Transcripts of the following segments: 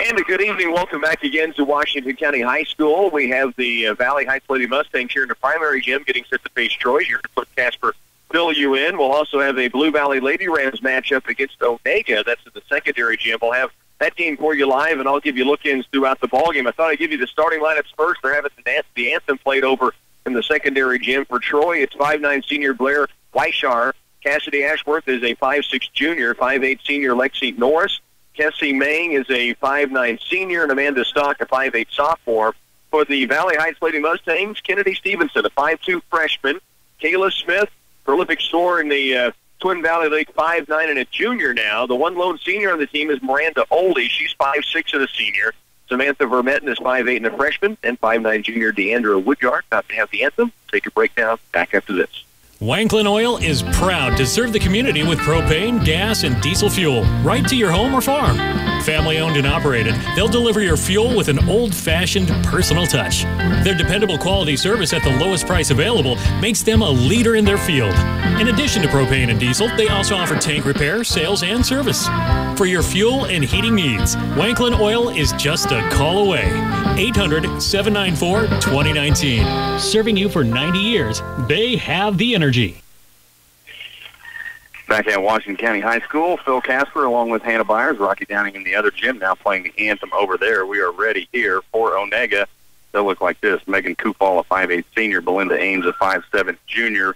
And a good evening. Welcome back again to Washington County High School. We have the Valley Heights Lady Mustangs here in the primary gym getting set to face Troy. Here to put Casper fill you in. We'll also have a Blue Valley Lady Rams matchup against Onaga. That's at the secondary gym. We'll have that game for you live, and I'll give you look-ins throughout the ballgame. I thought I'd give you the starting lineups first. They're having the anthem played over in the secondary gym. For Troy, it's 5'9" senior Blair Weishar. Cassidy Ashworth is a 5'6" junior, 5'8" senior Lexi Norris. Kessie Mang is a 5'9" senior, and Amanda Stock, a 5'8" sophomore. For the Valley Heights Lady Mustangs, Kennedy Stevenson, a 5'2" freshman. Kayla Smith, prolific scorer in the Twin Valley League, 5'9" and a junior now. The one lone senior on the team is Miranda Oldie. She's 5'6" and a senior. Samantha Vermetten is 5'8" and a freshman. And 5'9" junior Deandra Woodyard. About to have the anthem. Take a break now. Back after this. Wanklin Oil is proud to serve the community with propane, gas, and diesel fuel right to your home or farm. Family owned and operated, they'll deliver your fuel with an old-fashioned personal touch. Their dependable quality service at the lowest price available makes them a leader in their field. In addition to propane and diesel, they also offer tank repair, sales, and service. For your fuel and heating needs, Wanklin Oil is just a call away. 800-794-2019. Serving you for 90 years, they have the energy. Back at Washington County High School, Phil Casper along with Hannah Byers, Rocky Downing in the other gym now playing the anthem over there. We are ready here for Onaga. They'll look like this. Megan Kufal, a 5'8" senior. Belinda Ames, a 5'7" junior.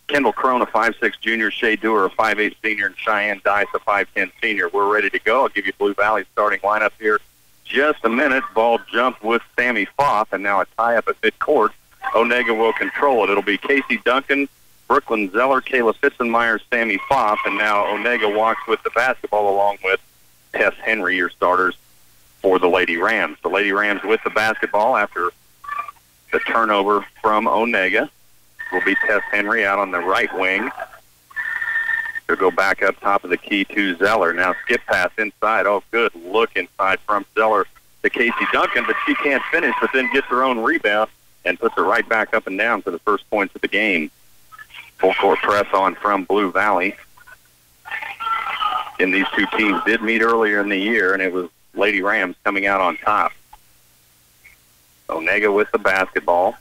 Kendall Crone, a 5'6" junior. Shay Dewar, a 5'8" senior. And Cheyenne Dice, a 5'10" senior. We're ready to go. I'll give you Blue Valley's starting lineup here. Just a minute. Ball jumped with Sammy Foff, and now a tie-up at midcourt. Onaga will control it. It'll be Casey Duncan, Brooklyn Zeller, Kayla Fitzenmeyer, Sammy Foff, and now Onaga walks with the basketball along with Tess Henry, your starters for the Lady Rams. The Lady Rams with the basketball after the turnover from Onaga will be Tess Henry out on the right wing. They'll go back up top of the key to Zeller. Now skip pass inside. Oh, good look inside from Zeller to Casey Duncan, but she can't finish, but then gets her own rebound and puts it right back up and down for the first points of the game. Full court press on from Blue Valley. And these two teams did meet earlier in the year, and it was Lady Rams coming out on top. Onaga with the basketball.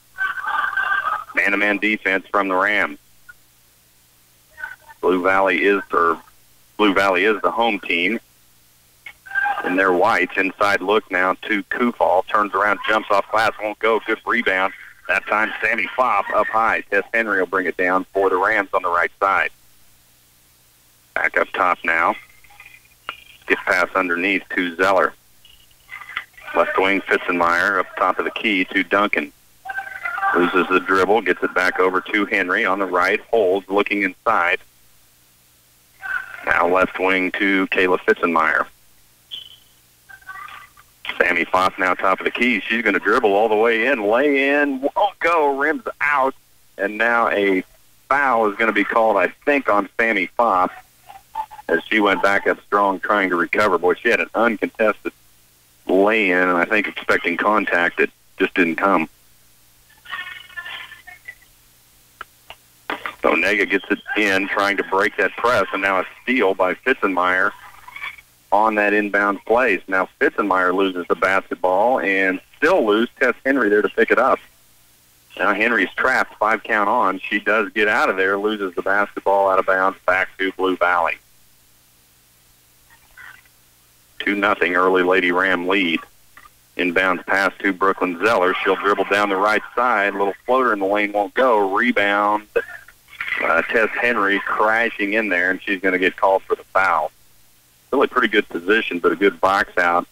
Man-to-man defense from the Rams. Blue Valley is the home team. In their whites, inside look now to Kufal. Turns around, jumps off glass, won't go. Good rebound. That time, Sammy Foff up high. Tess Henry will bring it down for the Rams on the right side. Back up top now. Skip pass underneath to Zeller. Left wing, Fitzenmeyer up top of the key to Duncan. Loses the dribble, gets it back over to Henry on the right. Holds, looking inside. Now left wing to Kayla Fitzenmeyer. Sammy Foff now top of the key. She's going to dribble all the way in. Lay in. Won't go. Rims out. And now a foul is going to be called, I think, on Sammy Foff as she went back up strong trying to recover. Boy, she had an uncontested lay-in, and I think expecting contact. It just didn't come. So Onaga gets it in, trying to break that press, and now a steal by Fitzenmeyer on that inbound play. Now Fitzenmeyer loses the basketball and still lose Tess Henry there to pick it up. Now Henry's trapped, 5 count on. She does get out of there, loses the basketball out of bounds back to Blue Valley. 2-0 early Lady Ram lead. Inbounds pass to Brooklyn Zeller. She'll dribble down the right side. Little floater in the lane won't go. Rebound. Tess Henry crashing in there, and she's going to get called for the foul. Really pretty good position, but a good box out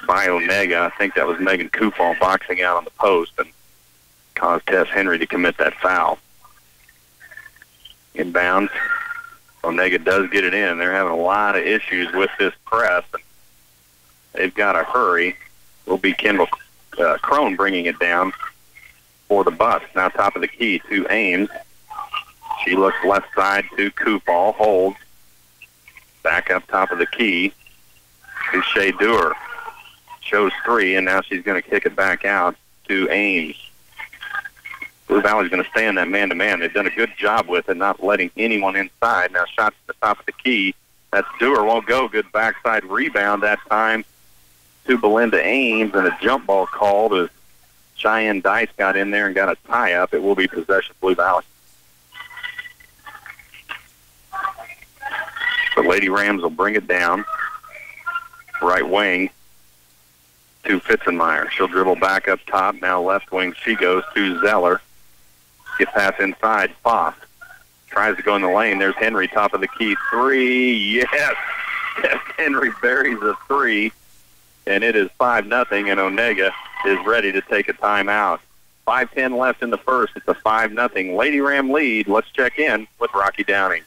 by Onaga. I think that was Megan Kufal boxing out on the post and caused Tess Henry to commit that foul. Inbounds. Onaga does get it in. They're having a lot of issues with this press, and they've got to hurry. Will be Kendall Crone bringing it down for the Bucks. Now top of the key to Ames. She looks left side to Kufal. Holds. Back up top of the key to Shay Dewar. Shows 3, and now she's going to kick it back out to Ames. Blue Valley's going to stay in that man-to-man. They've done a good job with it, not letting anyone inside. Now shots at the top of the key That's Dewar, won't go. Good backside rebound that time to Belinda Ames, and a jump ball called as Cheyenne Dice got in there and got a tie-up. It will be possession Blue Valley. The Lady Rams will bring it down. Right wing to Fitzenmeyer. She'll dribble back up top. Now left wing she goes to Zeller. Get pass inside. Foss tries to go in the lane. There's Henry, top of the key. Three. Yes. Henry buries a three. And it is 5-0, and Onaga is ready to take a timeout. 5:10 left in the first. It's a 5-0 Lady Ram lead. Let's check in with Rocky Downing.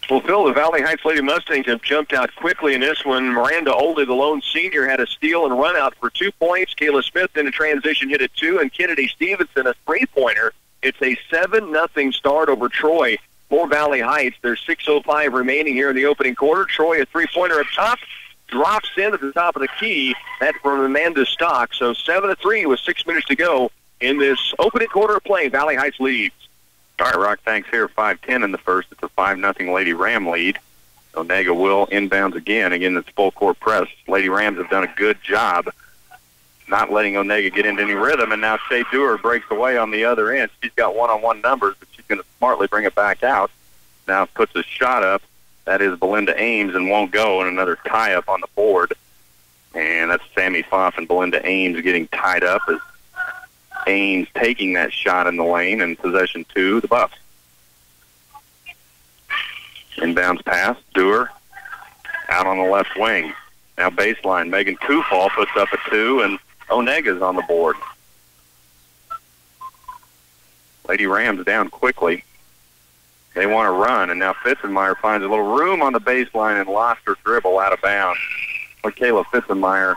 Well, Phil, the Valley Heights Lady Mustangs have jumped out quickly in this one. Miranda Oldie, the lone senior, had a steal and run out for 2 points. Kayla Smith in a transition hit at 2, and Kennedy Stevenson a three-pointer. It's a 7-0 start over Troy for Valley Heights. There's 6:05 remaining here in the opening quarter. Troy, a three-pointer up top, drops in at the top of the key. That's from Amanda Stock. So 7-3 with 6 minutes to go in this opening quarter of play. Valley Heights leads. All right, Rock, thanks here. 5:10 in the first. It's a 5-0 Lady Ram lead. Onaga will inbounds again. Again, it's full court press. Lady Rams have done a good job not letting Onaga get into any rhythm, and now Shea Dewar breaks away on the other end. She's got one-on-one numbers, but she's going to smartly bring it back out. Now puts a shot up. That is Belinda Ames, and won't go, and another tie-up on the board. And that's Sammy Foss and Belinda Ames getting tied up as Ames taking that shot in the lane, and possession to the Buffs. Inbounds pass, Dewar out on the left wing. Now baseline, Megan Kufal puts up a 2, and Onaga's on the board. Lady Rams down quickly. They want to run, and now Fitzenmeyer finds a little room on the baseline and lost her dribble out of bounds. Michaela Fitzenmeyer,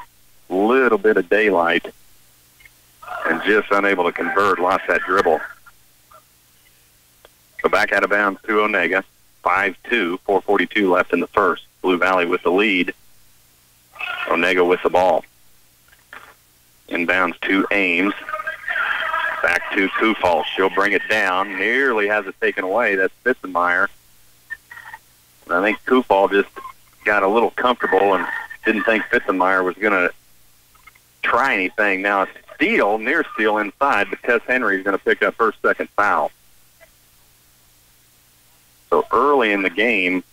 little bit of daylight, and just unable to convert, lost that dribble. So back out of bounds to Onaga. 5-2, 4:42 left in the first. Blue Valley with the lead. Onaga with the ball. Inbounds to Ames. Back to Kufal. She'll bring it down. Nearly has it taken away. That's Fitzenmeyer. And I think Kufal just got a little comfortable and didn't think Fitzenmeyer was going to try anything. Now, near steal inside, but Tess Henry is going to pick up her second foul. So early in the game,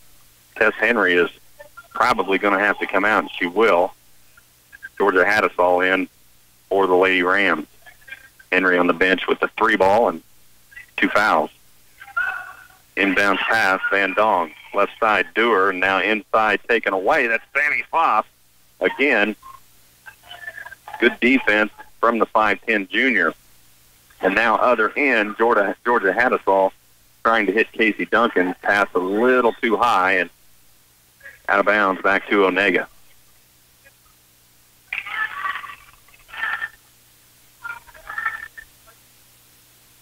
Tess Henry is probably going to have to come out, and she will. Georgia Haddisall in for the Lady Rams. Henry on the bench with the 3-ball and 2 fouls. Inbounds pass, Van Dong. Left side, Dewar, and now inside taken away. That's Sammy Foss. Again, good defense from the 5'10 junior. And now other end, Georgia Haddisall trying to hit Casey Duncan. Pass a little too high and out of bounds back to Onaga.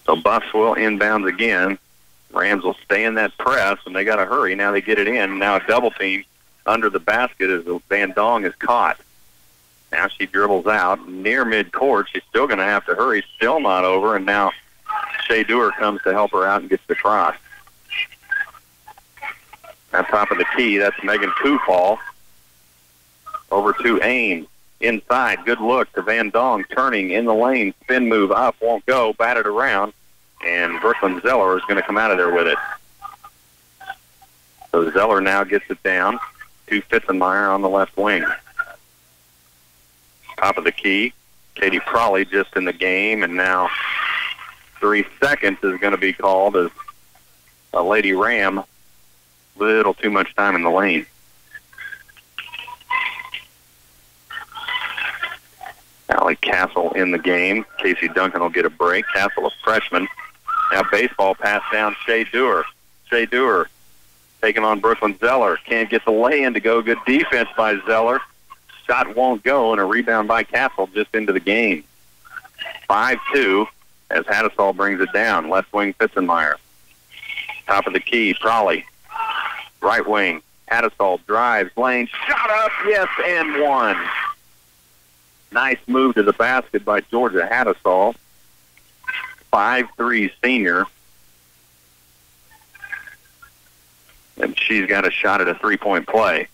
So Buffs will inbounds again. Rams will stay in that press, and they got to hurry. Now they get it in. Now a double team under the basket as Van Dong is caught. Now she dribbles out near midcourt. She's still going to have to hurry. Still not over, and now Shea Dewar comes to help her out and gets the cross. At top of the key, that's Megan Kufal. Over to Ames. Inside, good look to Van Dong, turning in the lane. Spin move up, won't go, batted around. And Brooklyn Zeller is going to come out of there with it. So Zeller now gets it down to Fitzenmeyer on the left wing. Top of the key, Katie Prawley just in the game, and now 3 seconds is going to be called as a Lady Ram. Little too much time in the lane. Allie Castle in the game. Casey Duncan will get a break. Castle, a freshman. Now baseball pass down Shea Dewar. Shea Dewar taking on Brooklyn Zeller. Can't get the lay-in to go. Good defense by Zeller. Shot won't go, and a rebound by Castle just into the game. 5-2 as Haddisall brings it down. Left wing Fitzenmeyer. Top of the key, Prawley. Right wing, Haddisall drives, lane, shot up, yes, and one. Nice move to the basket by Georgia Haddisall. 5'3" senior. And she's got a shot at a three-point play.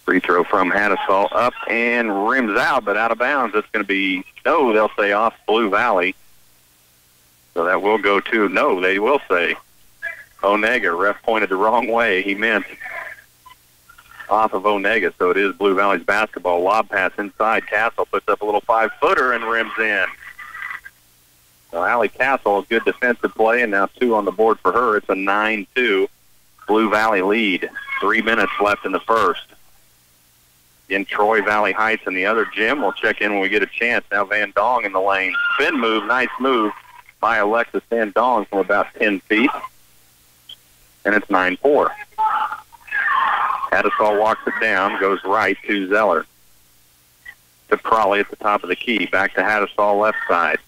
Free throw from Hattisall up and rims out, but out of bounds. It's going to be, no, they'll say off Blue Valley. So that will go to, no, they will say Onaga. Ref pointed the wrong way. He meant off of Onaga, so it is Blue Valley's basketball. Lob pass inside. Castle puts up a little 5-footer and rims in. So Allie Castle, a good defensive play, and now 2 on the board for her. It's a 9-2 Blue Valley lead. 3 minutes left in the first. In Troy Valley Heights and the other gym. We'll check in when we get a chance. Now Van Dong in the lane. Spin move, nice move by Alexis Van Dong from about 10 feet. And it's 9-4. Hattisall walks it down, goes right to Zeller. To Prawley at the top of the key. Back to Hattisall left side.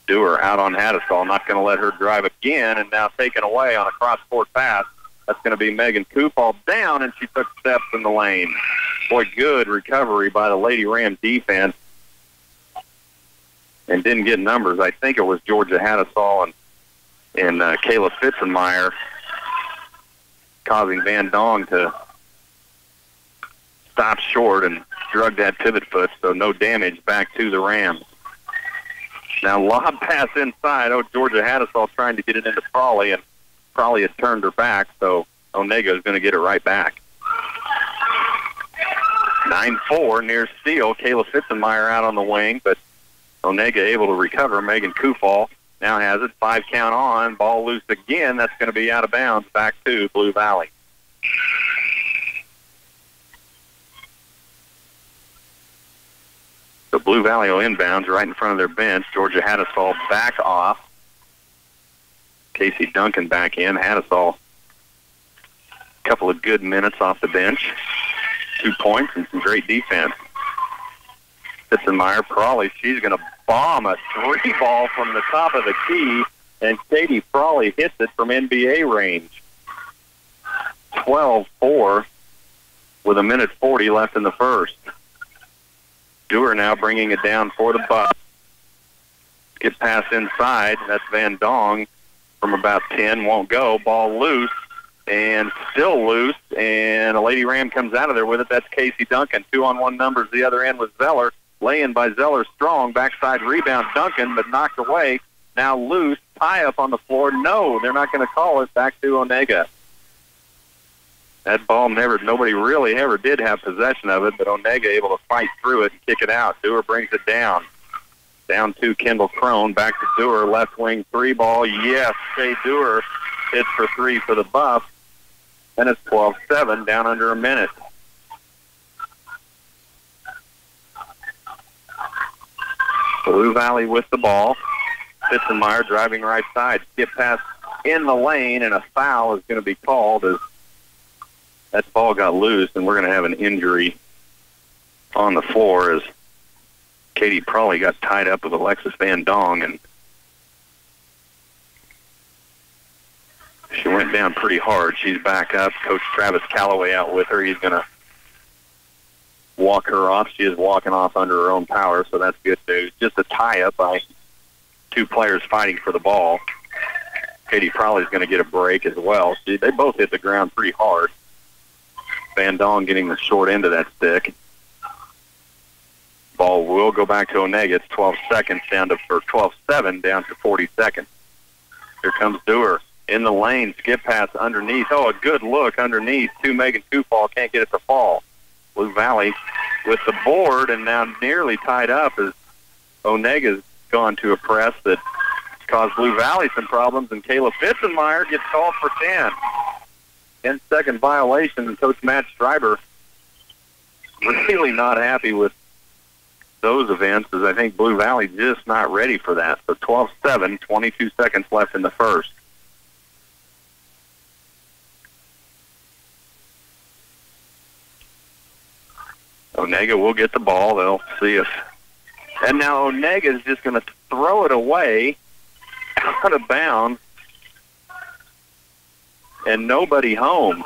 Dewar out on Hattisall. Not going to let her drive again, and now taken away on a cross-court pass. That's going to be Megan Kufall down, and she took steps in the lane. Boy, good recovery by the Lady Ram defense. And didn't get numbers. I think it was Georgia Hattisall and Kayla Fitzenmeyer causing Van Dong to stop short and drug that pivot foot, so no damage back to the Rams. Now lob pass inside. Oh, Georgia Hattisall trying to get it into Prawley, and Prawley had turned her back, so Onaga is going to get it right back. 9-4 near steal. Kayla Fitzenmeyer out on the wing, but Onaga able to recover. Megan Kufall now has it. 5 count on. Ball loose again. That's going to be out of bounds back to Blue Valley. So Blue Valley will inbounds right in front of their bench. Georgia Hattisall back off. Casey Duncan back in. Hattisall, a couple of good minutes off the bench. 2 points and some great defense. Fitzenmeyer, Prawley, she's going to bomb a 3-ball from the top of the key, and Katie Prawley hits it from NBA range. 12-4 with 1:40 left in the first. Dewar now bringing it down for the Bucks. Get pass inside. That's Van Dong from about 10. Won't go. Ball loose. And still loose, and a Lady Ram comes out of there with it. That's Casey Duncan. 2-on-1 numbers. The other end was Zeller. Lay-in by Zeller strong. Backside rebound, Duncan, but knocked away. Now loose. Tie up on the floor. No, they're not going to call it. Back to Onaga. That ball nobody really ever did have possession of it, but Onaga able to fight through it and kick it out. Dewar brings it down. Down to Kendall Crone. Back to Dewar. Left wing 3-ball. Yes, Shea Dewar hits for 3 for the Buffs. And it's 12-7, down under a minute. Blue Valley with the ball. Fitzenmeyer driving right side. Skip pass in the lane, and a foul is going to be called as that ball got loose, and we're going to have an injury on the floor as Katie Prawley got tied up with Alexis Van Dong, and she went down pretty hard. She's back up. Coach Travis Calloway out with her. He's going to walk her off. She is walking off under her own power, so that's good news. Just a tie-up by 2 players fighting for the ball. Katie Prawley's going to get a break as well. They both hit the ground pretty hard. Van Dong getting the short end of that stick. Ball will go back to Onaga. It's 12 seconds down to, or 12-7 down to 40 seconds. Here comes Dewar. In the lane, skip pass underneath. Oh, a good look underneath to Megan Kufall. Can't get it to fall. Blue Valley with the board, and now nearly tied up as Onaga's gone to a press that caused Blue Valley some problems, and Kayla Fitzenmeyer gets called for 10. 10-second violation, and Coach Matt Schreiber really not happy with those events, as I think Blue Valley just not ready for that. So 12-7, 22 seconds left in the first. Onaga will get the ball. They'll see if... And now Onaga is just going to throw it away out of bounds. And nobody home.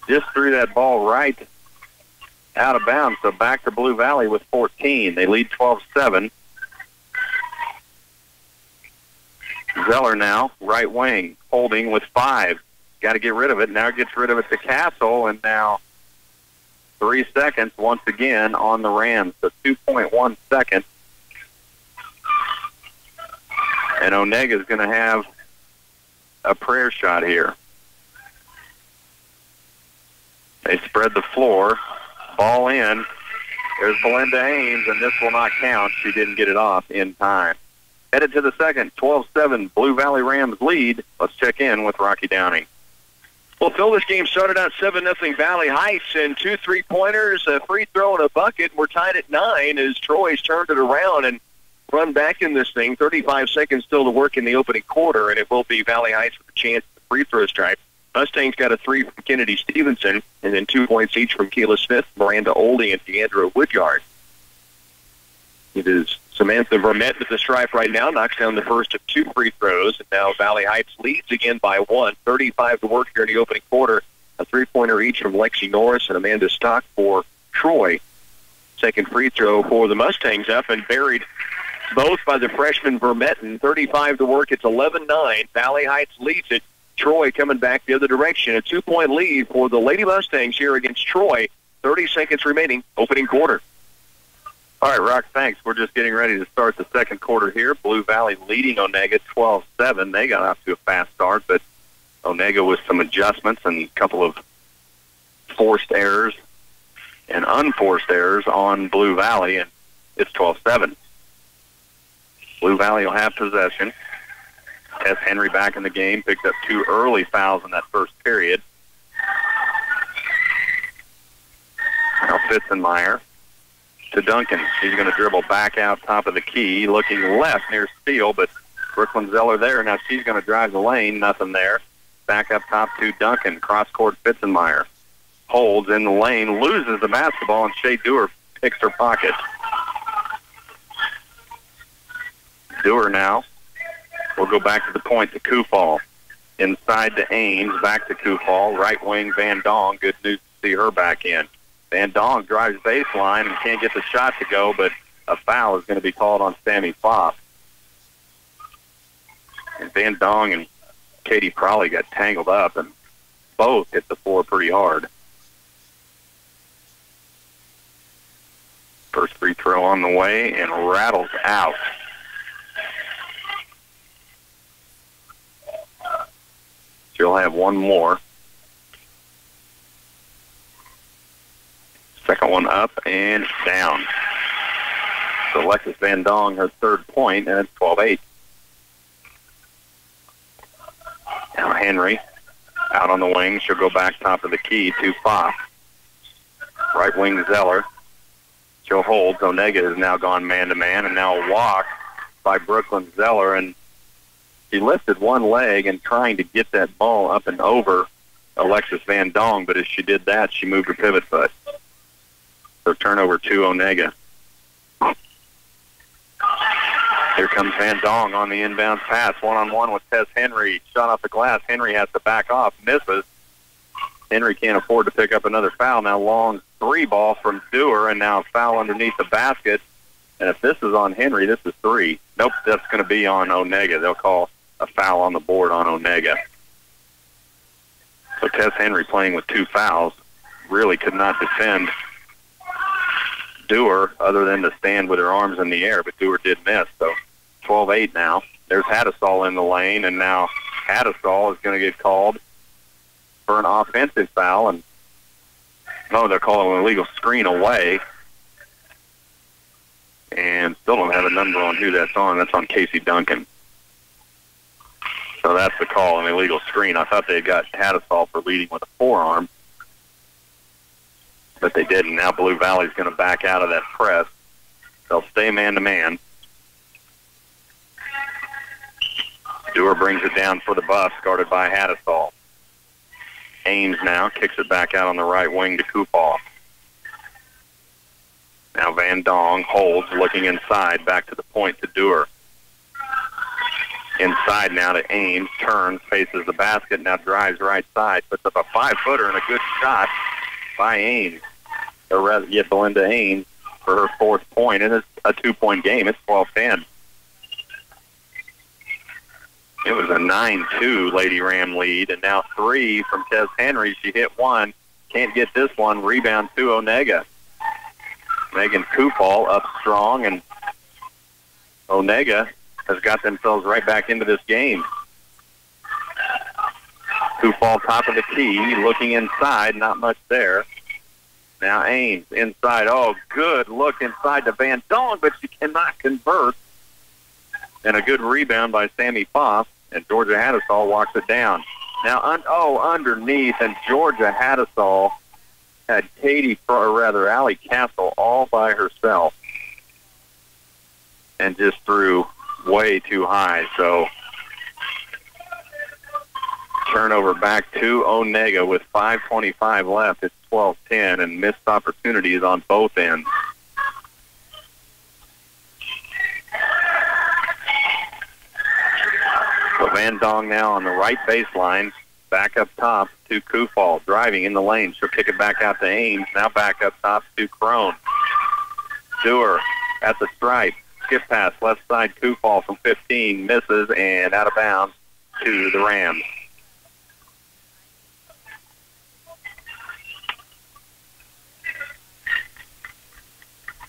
Just threw that ball right out of bounds. So back to Blue Valley with 14. They lead 12-7. Zeller now, right wing, holding with 5. Got to get rid of it. Now gets rid of it to Castle, and now 3 seconds once again on the Rams. So 2.1 seconds. And Onega's going to have a prayer shot here. They spread the floor. Ball in. There's Belinda Ames, and this will not count. She didn't get it off in time. Headed to the second, 12-7, Blue Valley Rams lead. Let's check in with Rocky Downing. Well, Phil, this game started out 7-0 Valley Heights, and 2 3-pointers, a free throw, and a bucket. We're tied at 9 as Troy's turned it around and run back in this thing. 35 seconds still to work in the opening quarter, and it will be Valley Heights with a chance at the free throw stripe. Mustangs got a 3 from Kennedy Stevenson, and then 2 points each from Keela Smith, Miranda Oldie, and Deandra Woodyard. It is Samantha Vermette at the stripe right now, knocks down the first of 2 free throws, and now Valley Heights leads again by 1. 35 to work here in the opening quarter. A 3-pointer each from Lexi Norris and Amanda Stock for Troy. Second free throw for the Mustangs up and buried both by the freshman Vermette, and 35 to work. It's 11-9. Valley Heights leads it. Troy coming back the other direction. A 2-point lead for the Lady Mustangs here against Troy. 30 seconds remaining, opening quarter. All right, Rock, thanks. We're just getting ready to start the second quarter here. Blue Valley leading Onaga 12-7. They got off to a fast start, but Onaga with some adjustments and a couple of forced errors and unforced errors on Blue Valley, and it's 12-7. Blue Valley will have possession. Tess Henry back in the game, picked up 2 early fouls in that first period. Now Fitzenmeyer to Duncan. He's going to dribble back out top of the key, looking left near Steele, but Brooklyn Zeller there. Now she's going to drive the lane, nothing there. Back up top to Duncan, cross-court Fitzenmeyer. Holds in the lane, loses the basketball, and Shea Dewar picks her pocket. Dewar now will go back to the point to Kufal. Inside to Ames, back to Kufal. Right wing Van Dong. Good news to see her back in. Van Dong drives baseline and can't get the shot to go, but a foul is going to be called on Sammy Fopp. And Van Dong and Katie Crowley got tangled up, and both hit the floor pretty hard. First free throw on the way and rattles out. She'll have one more. Second one up and down. So Alexis Van Dong, her third point, and it's 12-8. Now Henry out on the wing. She'll go back top of the key to Fopp. Right wing Zeller. She'll hold. Onaga has now gone man-to-man, and now a walk by Brooklyn Zeller, and she lifted one leg and trying to get that ball up and over Alexis Van Dong, but as she did that, she moved her pivot foot. So turnover to Onaga. Here comes Van Dong on the inbound pass, one-on-one with Tess Henry. Shot off the glass. Henry has to back off, misses. Henry can't afford to pick up another foul. Now long 3 ball from Dewar, and now a foul underneath the basket. And if this is on Henry, this is 3. Nope, that's going to be on Onaga. They'll call a foul on the board on Onaga. So Tess Henry playing with 2 fouls. Really could not defend Dewar other than to stand with her arms in the air, but Dewar did miss. So 12-8 now. There's Hattasol in the lane, and now Hattasol is going to get called for an offensive foul. And no, they're calling an illegal screen away. And still don't have a number on who that's on. That's on Casey Duncan. So that's the call, an illegal screen. I thought they had got Hattasol for leading with a forearm, but they didn't. Now Blue Valley's going to back out of that press. They'll stay man-to-man. Dewar brings it down for the Buffs, guarded by Hattasol. Ames now kicks it back out on the right wing to Kupal. Now Van Dong holds, looking inside, back to the point to Dewar. Inside now to Ames, turns, faces the basket, now drives right side, puts up a 5-footer and a good shot by Ames. Or rather, Belinda Ames for her 4th point, and it's a 2-point game. It's 12-10. It was a 9-2 Lady Ram lead, and now 3 from Tess Henry. She hit one. Can't get this one. Rebound to Onaga. Megan Kufal up strong, and Onaga has got themselves right back into this game. Kufal top of the key, looking inside, not much there. Now Ames inside. Oh, good look inside to Van Dong, but she cannot convert. And a good rebound by Sammy Foss, and Georgia Haddisall walks it down. Now, underneath, and Georgia Haddisall had Allie Castle all by herself and just threw way too high. So turnover back to Onaga with 5:25 left. It's 12-10, and missed opportunities on both ends. So Van Dong now on the right baseline, back up top to Kufal, driving in the lane. She'll kick it back out to Ames. Now back up top to Crone. Dewar at the stripe. Skip pass, left side Kufal from 15, misses, and out of bounds to the Rams.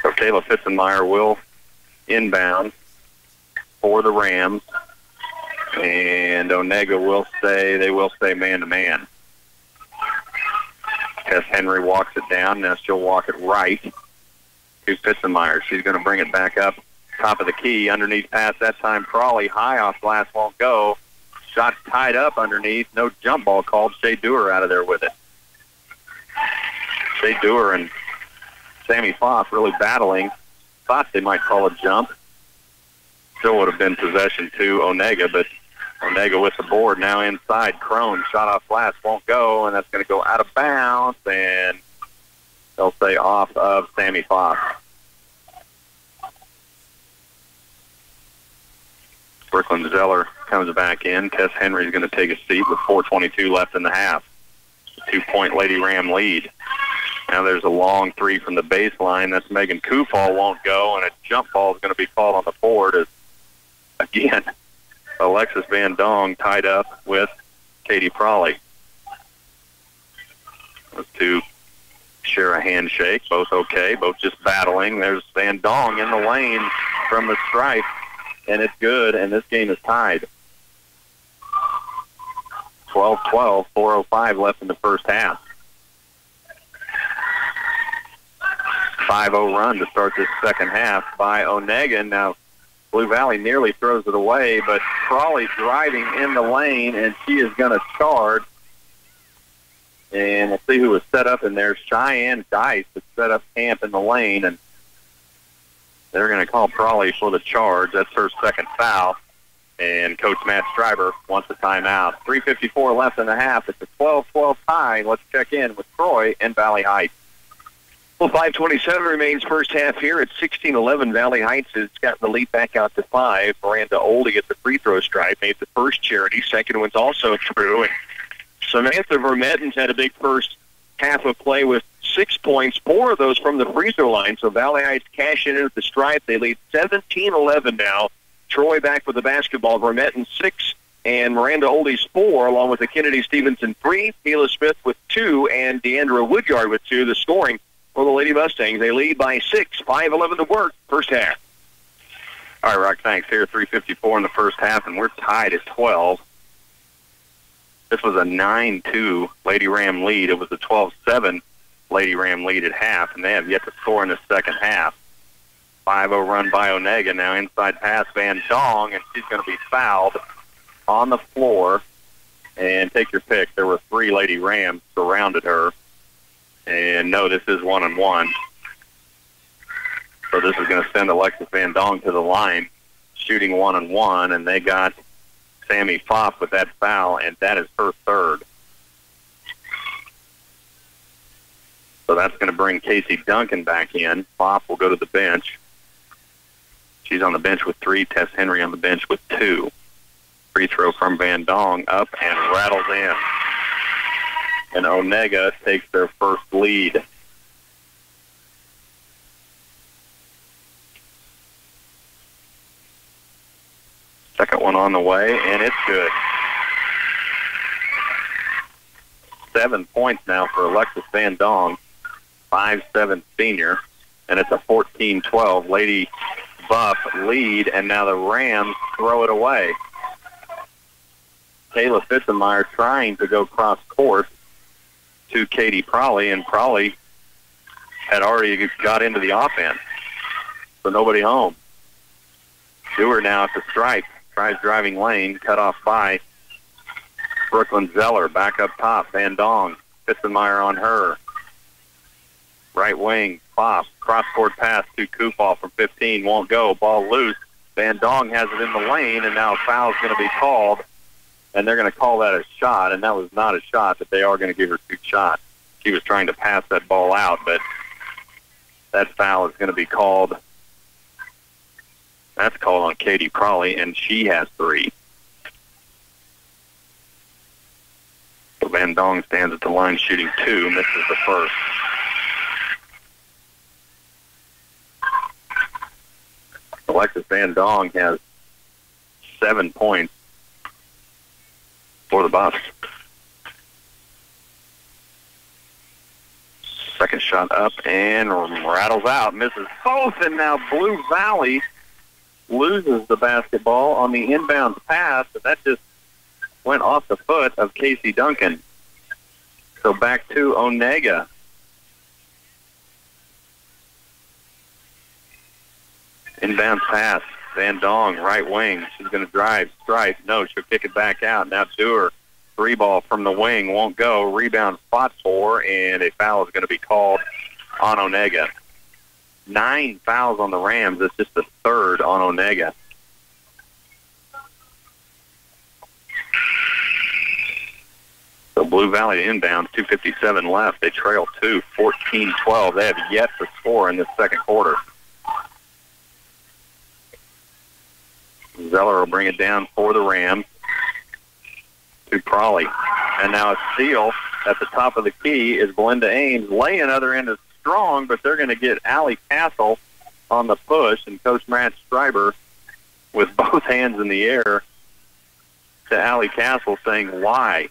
So Kayla Fitzenmeyer will inbound for the Rams. And Onaga will stay man-to-man. Tess Henry walks it down. Now she'll walk it right to Fitzenmeyer. She's going to bring it back up top of the key. Underneath pass that time. Crawley high off glass won't go. Shot tied up underneath. No jump ball called. Shea Dewar out of there with it. Shea Dewar and Sammy Foss really battling. Thought they might call a jump. Still would have been possession to Onaga, but Onaga with the board. Now inside. Crone shot off glass, won't go, and that's going to go out of bounds, and they'll say off of Sammy Foss. Brooklyn Zeller comes back in. Tess Henry's going to take a seat with 4:22 left in the half. 2-point Lady Ram lead. Now there's a long three from the baseline. That's Megan Kufal won't go, and a jump ball is going to be called on the board as, again, Alexis Van Dong tied up with Katie Prawley. Those two share a handshake, both okay, both just battling. There's Van Dong in the lane from the stripe, and it's good, and this game is tied. 12-12, 4:05 left in the first half. 5-0 run to start this second half by Onaga. Now, Blue Valley nearly throws it away, but Crawley driving in the lane, and she is going to charge. And we'll see who was set up in there. Cheyenne Dice has set up camp in the lane, and they're going to call Crawley for the charge. That's her second foul. And Coach Matt Stryber wants a timeout. 3:54 left in the half. It's a 12-12 tie. Let's check in with Troy and Valley Heights. Well, 5:27 remains first half here. It's 16-11. Valley Heights has gotten the lead back out to 5. Miranda Oldie at the free throw stripe made the first charity. Second one's also through. And Samantha Vermetten's had a big first half of play with 6 points, 4 of those from the free throw line. So Valley Heights cash in at the stripe. They lead 17-11 now. Troy back with the basketball. Vermetten 6 and Miranda Oldie's 4, along with the Kennedy Stevenson 3, Hila Smith with 2, and Deandra Woodyard with 2. The scoring for the Lady Mustangs. They lead by 6, 5:11 to work, first half. All right, Rock, thanks. Here, 3:54 in the first half, and we're tied at 12. This was a 9-2 Lady Ram lead. It was a 12-7 Lady Ram lead at half, and they have yet to score in the second half. 5-0 run by Onaga. Now inside pass, Van Dong, and she's going to be fouled on the floor. And take your pick. There were 3 Lady Rams surrounded her. And no, this is 1-on-1. So this is going to send Alexis Van Dong to the line, shooting 1-on-1, and they got Sammy Foss with that foul, and that is her third. So that's going to bring Casey Duncan back in. Foss will go to the bench. She's on the bench with 3. Tess Henry on the bench with 2. Free throw from Van Dong up and rattles in. And Onaga takes their first lead. Second one on the way, and it's good. 7 points now for Alexis Van Dong, 5'7" senior, and it's a 14-12 Lady Buff lead, and now the Rams throw it away. Kayla Fitzenmeyer trying to go cross court to Katie Prawley, and Prawley had already got into the offense, so nobody home. Dewar now at the stripe, tries driving lane, cut off by Brooklyn Zeller. Back up top, Van Dong, Fitzenmeyer on her. Right wing, pop, cross-court pass to Kufal from 15, won't go, ball loose. Van Dong has it in the lane, and now a foul's going to be called, and they're going to call that a shot, and that was not a shot, but they are going to give her 2 shots. She was trying to pass that ball out, but that foul is going to be called. That's called on Katie Prawley, and she has 3. So Van Dong stands at the line shooting 2, misses the first. Alexis Van Dong has 7 points for the Buffs. Second shot up and rattles out, misses both, and now Blue Valley loses the basketball on the inbound pass, and that just went off the foot of Casey Duncan. So back to Onaga. Inbound pass, Van Dong, right wing. She's going to drive, stripe. No, she'll kick it back out. Now Dewar, 3 ball from the wing, won't go. Rebound fought for, and a foul is going to be called on Onaga. 9 fouls on the Rams. It's just the 3rd on Onaga. So Blue Valley inbound, 2:57 left. They trail 2, 14-12. They have yet to score in this second quarter. Zeller will bring it down for the Rams to Prawley. And now a steal at the top of the key is Belinda Ames. Laying other end is strong, but they're going to get Allie Castle on the push, and Coach Matt Stryber with both hands in the air to Allie Castle saying, why?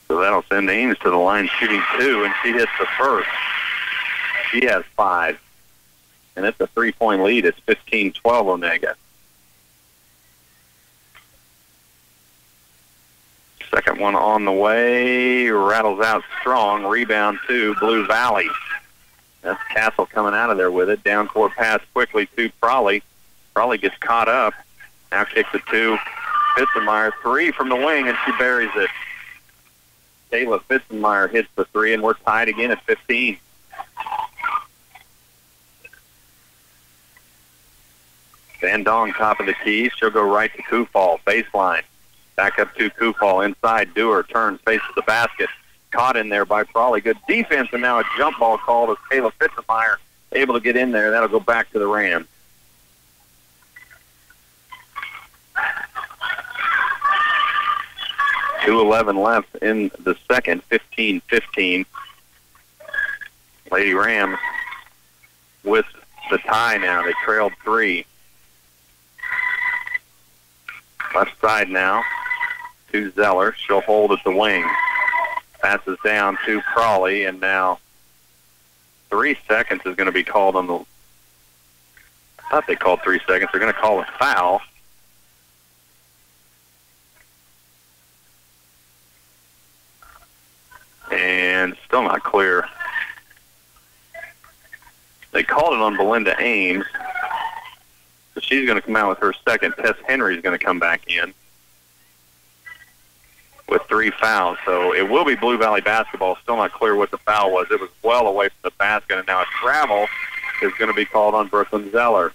So that'll send Ames to the line shooting 2, and she hits the first. She has 5, and it's a 3-point lead. It's 15-12 Onaga. Second one on the way, rattles out strong. Rebound to Blue Valley. That's Castle coming out of there with it. Down court pass quickly to Prawley. Prawley gets caught up. Now kicks it to Fitzenmeyer. 3 from the wing, and she buries it. Kayla Fitzenmeyer hits the 3, and we're tied again at 15. Van Dong, top of the key. She'll go right to Kufal, baseline. Back up to Kufal, inside. Dewar turns, faces the basket. Caught in there by Prawley. Good defense, and now a jump ball called as Kayla Fitzenmeyer able to get in there. That'll go back to the Rams. .2:11 left in the second, 15-15. Lady Rams with the tie now. They trailed 3. Left side now to Zeller. She'll hold at the wing. Passes down to Prawley, and now 3 seconds is going to be called on the... I thought they called 3 seconds. They're going to call a foul. And still not clear. They called it on Belinda Ames. So she's going to come out with her second. Tess Henry's going to come back in with 3 fouls. So it will be Blue Valley basketball. Still not clear what the foul was. It was well away from the basket, and now a travel is going to be called on Brooklyn Zeller.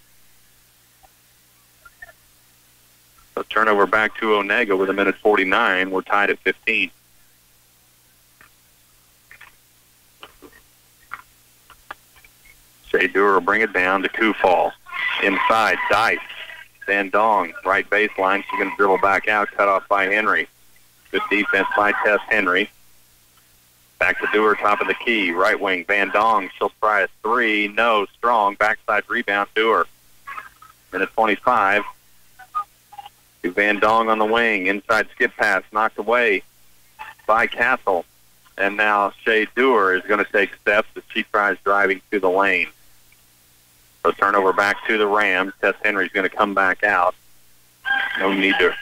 So turnover back to Onaga with 1:49. We're tied at 15. Shea Dewar will bring it down to Kufal. Inside, Dice. Van Dong, right baseline. She's going to dribble back out, cut off by Henry. Good defense by Tess Henry. Back to Dewar, top of the key. Right wing, Van Dong. She'll try a three. No, strong. Backside rebound, Dewar. Minute 25. To Van Dong on the wing. Inside skip pass, knocked away by Castle. And now Shea Dewar is going to take steps as she tries driving to the lane. So turnover back to the Rams. Tess Henry's going to come back out. No need to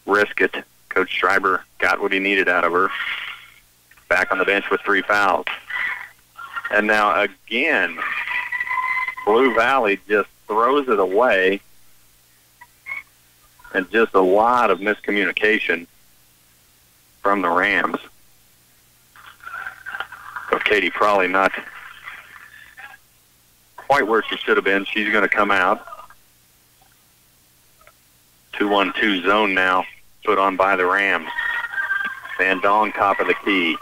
risk it. Coach Schreiber got what he needed out of her. Back on the bench with 3 fouls. And now again, Blue Valley just throws it away. And just a lot of miscommunication from the Rams. So Katie probably not quite where she should have been. She's going to come out. 2-1-2 zone now, put on by the Rams. Van Dong, top of the key.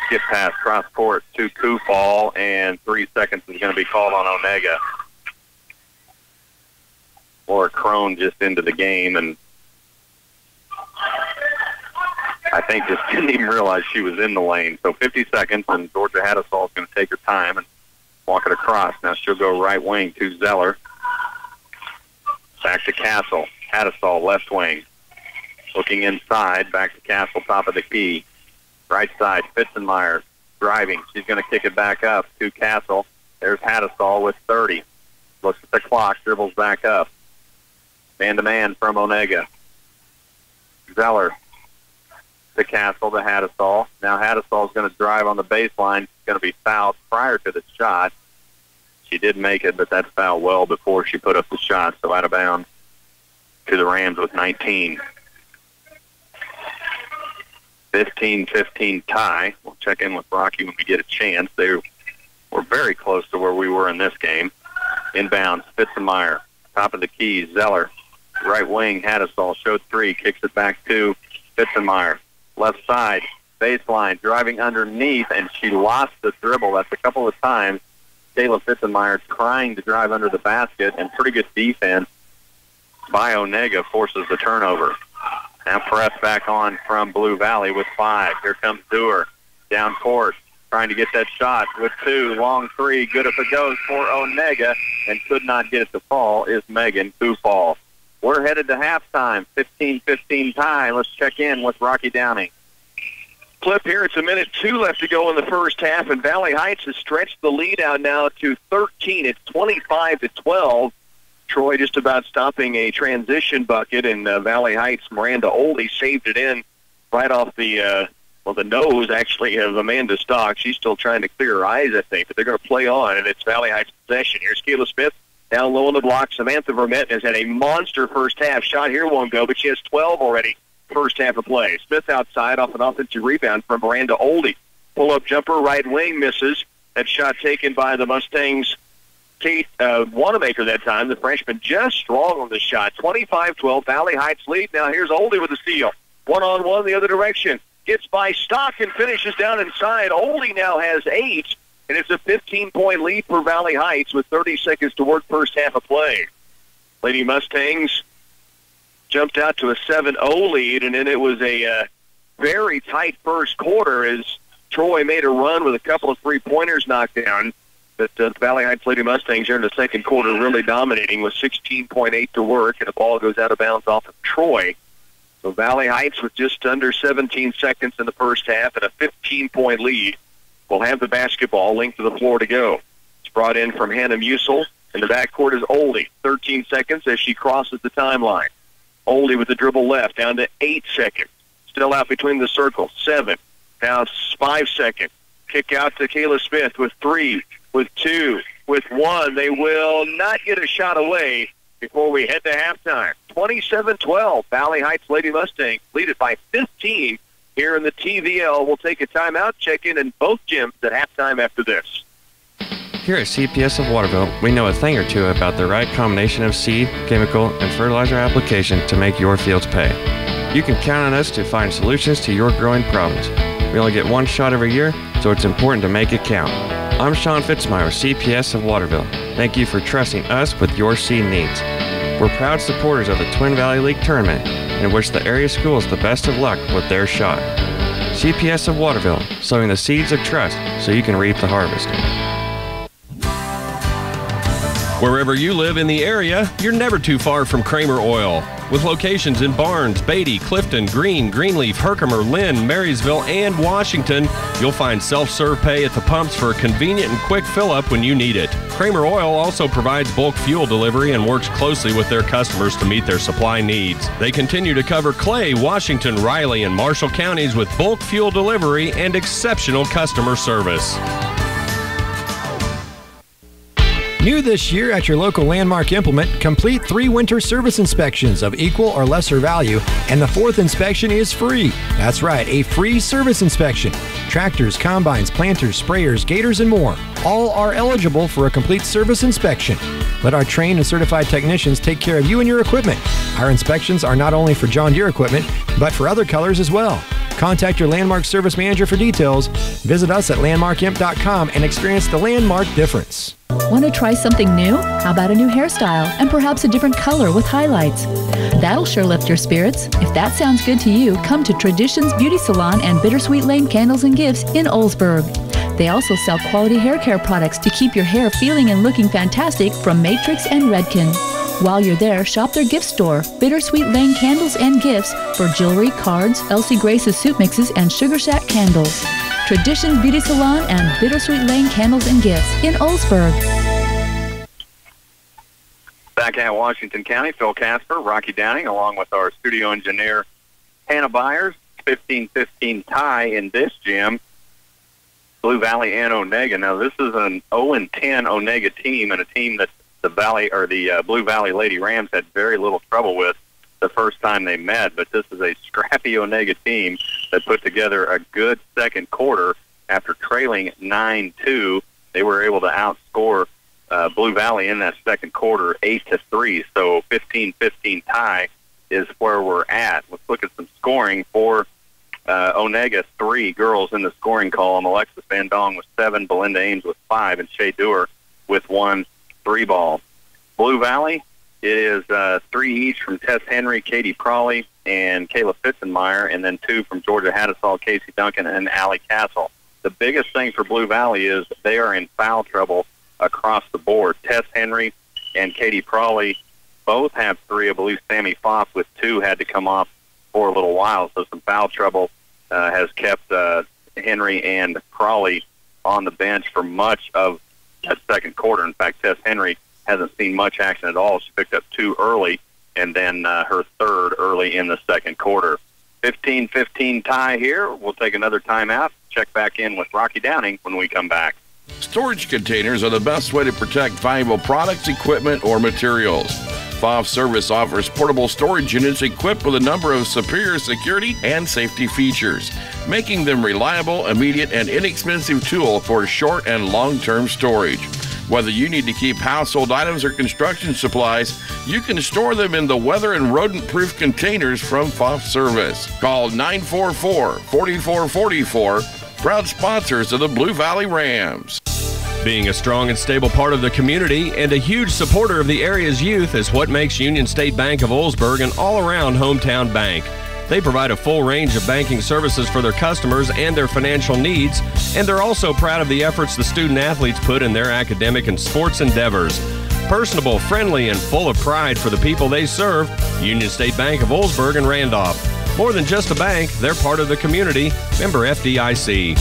Skip pass, cross court to Kufal, and 3 seconds is going to be called on Onaga. Laura Crone just into the game, and I think just didn't even realize she was in the lane. So 50 seconds, and Georgia Haddisall is going to take her time and walk it across. Now she'll go right wing to Zeller. Back to Castle. Haddisall, left wing. Looking inside, back to Castle, top of the key. Right side, Fitzenmeyer driving. She's going to kick it back up to Castle. There's Haddisall with 30. Looks at the clock, dribbles back up. Man-to-man from Onaga. Zeller to Castle to Haddisall. Now Haddisall is going to drive on the baseline. She's going to be fouled prior to the shot. She did make it, but that foul well before she put up the shot, so out of bounds to the Rams with 19. 15-15 tie. We'll check in with Rocky when we get a chance. They were very close to where we were in this game. Inbounds, Fitzenmeyer, top of the key, Zeller. Right wing, Haddisall, showed 3, kicks it back to Fitzenmeyer. Left side, baseline, driving underneath, and she lost the dribble. That's a couple of times. Kayla Fitzenmeyer trying to drive under the basket, and pretty good defense by Onaga forces the turnover. Now press back on from Blue Valley with 5. Here comes Dewar down court, trying to get that shot with 2. Long 3, good if it goes for Onaga, and could not get it to fall is Megan Kufal. We're headed to halftime, 15-15 tie. Let's check in with Rocky Downing. Clip here, it's a minute 2 left to go in the first half, and Valley Heights has stretched the lead out now to 13. It's 25-12. Troy just about stopping a transition bucket, and Valley Heights' Miranda Oldie saved it in right off the nose, actually, of Amanda Stock. She's still trying to clear her eyes, I think, but they're going to play on, and it's Valley Heights' possession. Here's Kayla Smith down low on the block. Samantha Vermette has had a monster first half. Shot here won't go, but she has 12 already first half of play. Smith outside off an offensive rebound from Miranda Oldie. Pull-up jumper, right wing, misses. That shot taken by the Mustangs' Kate Wanamaker that time. The freshman just strong on the shot. 25-12, Valley Heights lead. Now here's Oldie with the steal. One-on-one the other direction. Gets by Stock and finishes down inside. Oldie now has 8, and it's a 15-point lead for Valley Heights with 30 seconds to work first half of play. Lady Mustangs jumped out to a 7-0 lead, and then it was a very tight first quarter as Troy made a run with a couple of three-pointers knocked down. But the Valley Heights Lady Mustangs here in the second quarter really dominating with 16.8 to work, and the ball goes out of bounds off of Troy. So Valley Heights with just under 17 seconds in the first half and a 15-point lead will have the basketball length of the floor to go. It's brought in from Hannah Musil, and the backcourt is Oldie. 13 seconds as she crosses the timeline. Oldie with the dribble left, down to 8 seconds. Still out between the circles, 7. Now 5 seconds. Kick out to Kayla Smith with 3, with 2, with 1. They will not get a shot away before we head to halftime. 27-12, Valley Heights Lady Mustangs lead it by 15 here in the TVL. We'll take a timeout, check in both gyms at halftime after this. Here at CPS of Waterville, we know a thing or two about the right combination of seed, chemical, and fertilizer application to make your fields pay. You can count on us to find solutions to your growing problems. We only get one shot every year, so it's important to make it count. I'm Sean Fitzmeyer, CPS of Waterville. Thank you for trusting us with your seed needs. We're proud supporters of the Twin Valley League Tournament and wish the area schools the best of luck with their shot. CPS of Waterville, sowing the seeds of trust so you can reap the harvest. Wherever you live in the area, you're never too far from Kramer Oil. With locations in Barnes, Beatty, Clifton, Greene, Greenleaf, Herkimer, Lynn, Marysville, and Washington, you'll find self-serve pay at the pumps for a convenient and quick fill-up when you need it. Kramer Oil also provides bulk fuel delivery and works closely with their customers to meet their supply needs. They continue to cover Clay, Washington, Riley, and Marshall counties with bulk fuel delivery and exceptional customer service. New this year at your local Landmark Implement, complete 3 winter service inspections of equal or lesser value, and the 4th inspection is free. That's right, a free service inspection. Tractors, combines, planters, sprayers, gators, and more. All are eligible for a complete service inspection. Let our trained and certified technicians take care of you and your equipment. Our inspections are not only for John Deere equipment, but for other colors as well. Contact your Landmark service manager for details. Visit us at landmarkimp.com and experience the Landmark difference. Want to try something new? How about a new hairstyle and perhaps a different color with highlights? That'll sure lift your spirits. If that sounds good to you, come to Traditions Beauty Salon and Bittersweet Lane Candles and Gifts in Oldsburg. They also sell quality hair care products to keep your hair feeling and looking fantastic from Matrix and Redken. While you're there, shop their gift store, Bittersweet Lane Candles and Gifts, for jewelry, cards, Elsie Grace's soup mixes, and Sugar Shack candles. Traditions Beauty Salon and Bittersweet Lane Candles and Gifts in Oldsburg. Back at Washington County, Phil Casper, Rocky Downing, along with our studio engineer, Hannah Byers. 15-15 tie in this gym. Blue Valley and Onaga. Now, this is an 0-10 Onaga team, and a team that the Blue Valley Lady Rams had very little trouble with the first time they met. But this is a scrappy Onaga team that put together a good second quarter after trailing 9-2. They were able to outscore Blue Valley in that second quarter 8-3. So 15-15 tie is where we're at. Let's look at some scoring for Onaga. 3 girls in the scoring column. Alexis Van Dong with 7, Belinda Ames with 5, and Shea Dewar with 1 3-ball. Blue Valley, it is 3 each from Tess Henry, Katie Prawley, and Kayla Fitzenmeyer, and then 2 from Georgia Hattisall, Casey Duncan, and Allie Castle. The biggest thing for Blue Valley is they are in foul trouble across the board. Tess Henry and Katie Prawley both have 3. I believe Sammy Foff with 2 had to come off for a little while, so some foul trouble has kept Henry and Prawley on the bench for much of that second quarter. In fact, Tess Henry hasn't seen much action at all. She picked up 2 early, and then her 3rd early in the second quarter. 15-15 tie here. We'll take another timeout. Check back in with Rocky Downing when we come back. Storage containers are the best way to protect valuable products, equipment, or materials. FOF Service offers portable storage units equipped with a number of superior security and safety features, making them reliable, immediate, and inexpensive tool for short and long-term storage. Whether you need to keep household items or construction supplies, you can store them in the weather and rodent-proof containers from FOF Service. Call 944-4444, proud sponsors of the Blue Valley Rams. Being a strong and stable part of the community and a huge supporter of the area's youth is what makes Union State Bank of Oldsburg an all-around hometown bank. They provide a full range of banking services for their customers and their financial needs, and they're also proud of the efforts the student-athletes put in their academic and sports endeavors. Personable, friendly, and full of pride for the people they serve, Union State Bank of Oldsburg and Randolph. More than just a bank, they're part of the community. Member FDIC.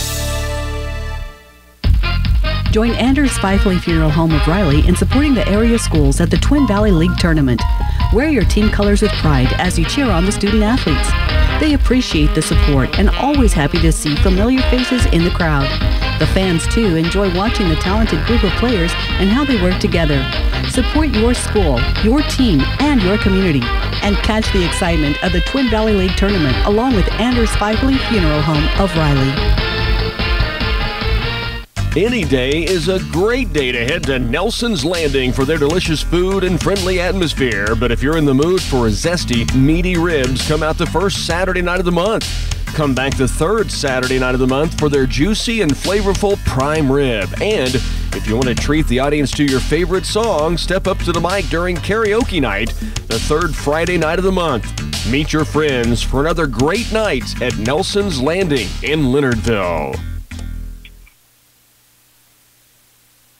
Join Anders Fifley Funeral Home of Riley in supporting the area schools at the Twin Valley League Tournament. Wear your team colors with pride as you cheer on the student athletes. They appreciate the support and always happy to see familiar faces in the crowd. The fans, too, enjoy watching the talented group of players and how they work together. Support your school, your team, and your community, and catch the excitement of the Twin Valley League Tournament along with Anders Fifley Funeral Home of Riley. Any day is a great day to head to Nelson's Landing for their delicious food and friendly atmosphere. But if you're in the mood for zesty, meaty ribs, come out the first Saturday night of the month. Come back the third Saturday night of the month for their juicy and flavorful prime rib. And if you want to treat the audience to your favorite song, step up to the mic during karaoke night, the third Friday night of the month. Meet your friends for another great night at Nelson's Landing in Leonardville.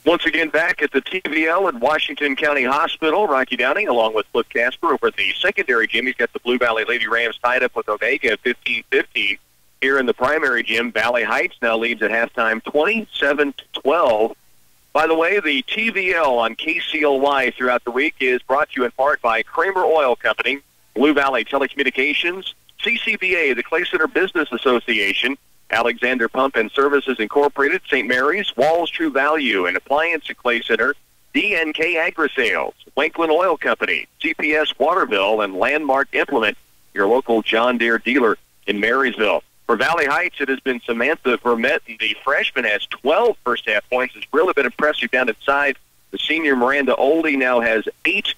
Once again, back at the TVL at Washington County Hospital, Rocky Downing, along with Flip Casper over at the secondary gym. He's got the Blue Valley Lady Rams tied up with Onaga at 15-15. Here in the primary gym, Valley Heights now leads at halftime 27-12. By the way, the TVL on KCLY throughout the week is brought to you in part by Kramer Oil Company, Blue Valley Telecommunications, CCBA, the Clay Center Business Association, Alexander Pump and Services Incorporated, St. Mary's, Walls True Value, and Appliance at Clay Center, DNK Agri-Sales, Wanklin Oil Company, CPS Waterville, and Landmark Implement, your local John Deere dealer in Marysville. For Valley Heights, it has been Samantha Vermette. The freshman has 12 first-half points. It's really been impressive down inside. The senior Miranda Oldie now has 8.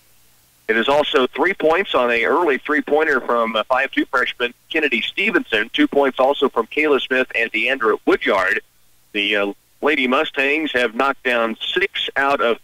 It is also 3 points on an early three-pointer from 5'2" freshman Kennedy Stevenson. 2 points also from Kayla Smith and Deandra Woodyard. The Lady Mustangs have knocked down 6 of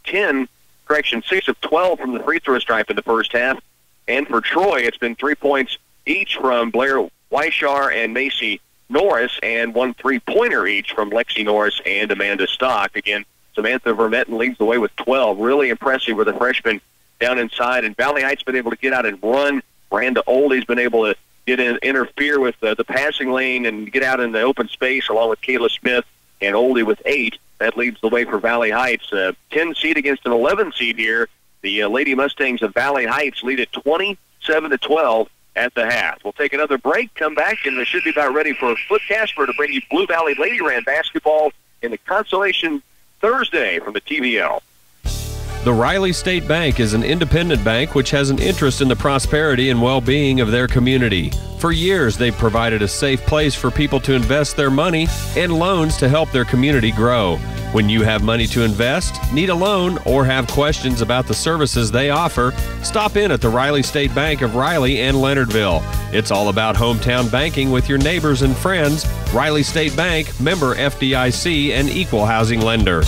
12 from the free throw stripe in the first half. And for Troy, it's been 3 points each from Blair Weishar and Macy Norris, and 1 3-pointer each from Lexi Norris and Amanda Stock. Again, Samantha Vermette leads the way with 12. Really impressive with the freshman down inside, and Valley Heights been able to get out and run. Miranda Oldie's been able to get in, interfere with the passing lane and get out in the open space, along with Kayla Smith and Oldie with 8. That leads the way for Valley Heights. 10 seed against an 11 seed here. The Lady Mustangs of Valley Heights lead at 27-12 at the half. We'll take another break, come back, and they should be about ready for Flip Casper to bring you Blue Valley Lady Ram basketball in the Consolation Thursday from the TVL. The Riley State Bank is an independent bank which has an interest in the prosperity and well-being of their community. For years, they've provided a safe place for people to invest their money and loans to help their community grow. When you have money to invest, need a loan, or have questions about the services they offer, stop in at the Riley State Bank of Riley and Leonardville. It's all about hometown banking with your neighbors and friends. Riley State Bank, member FDIC, and equal housing lender.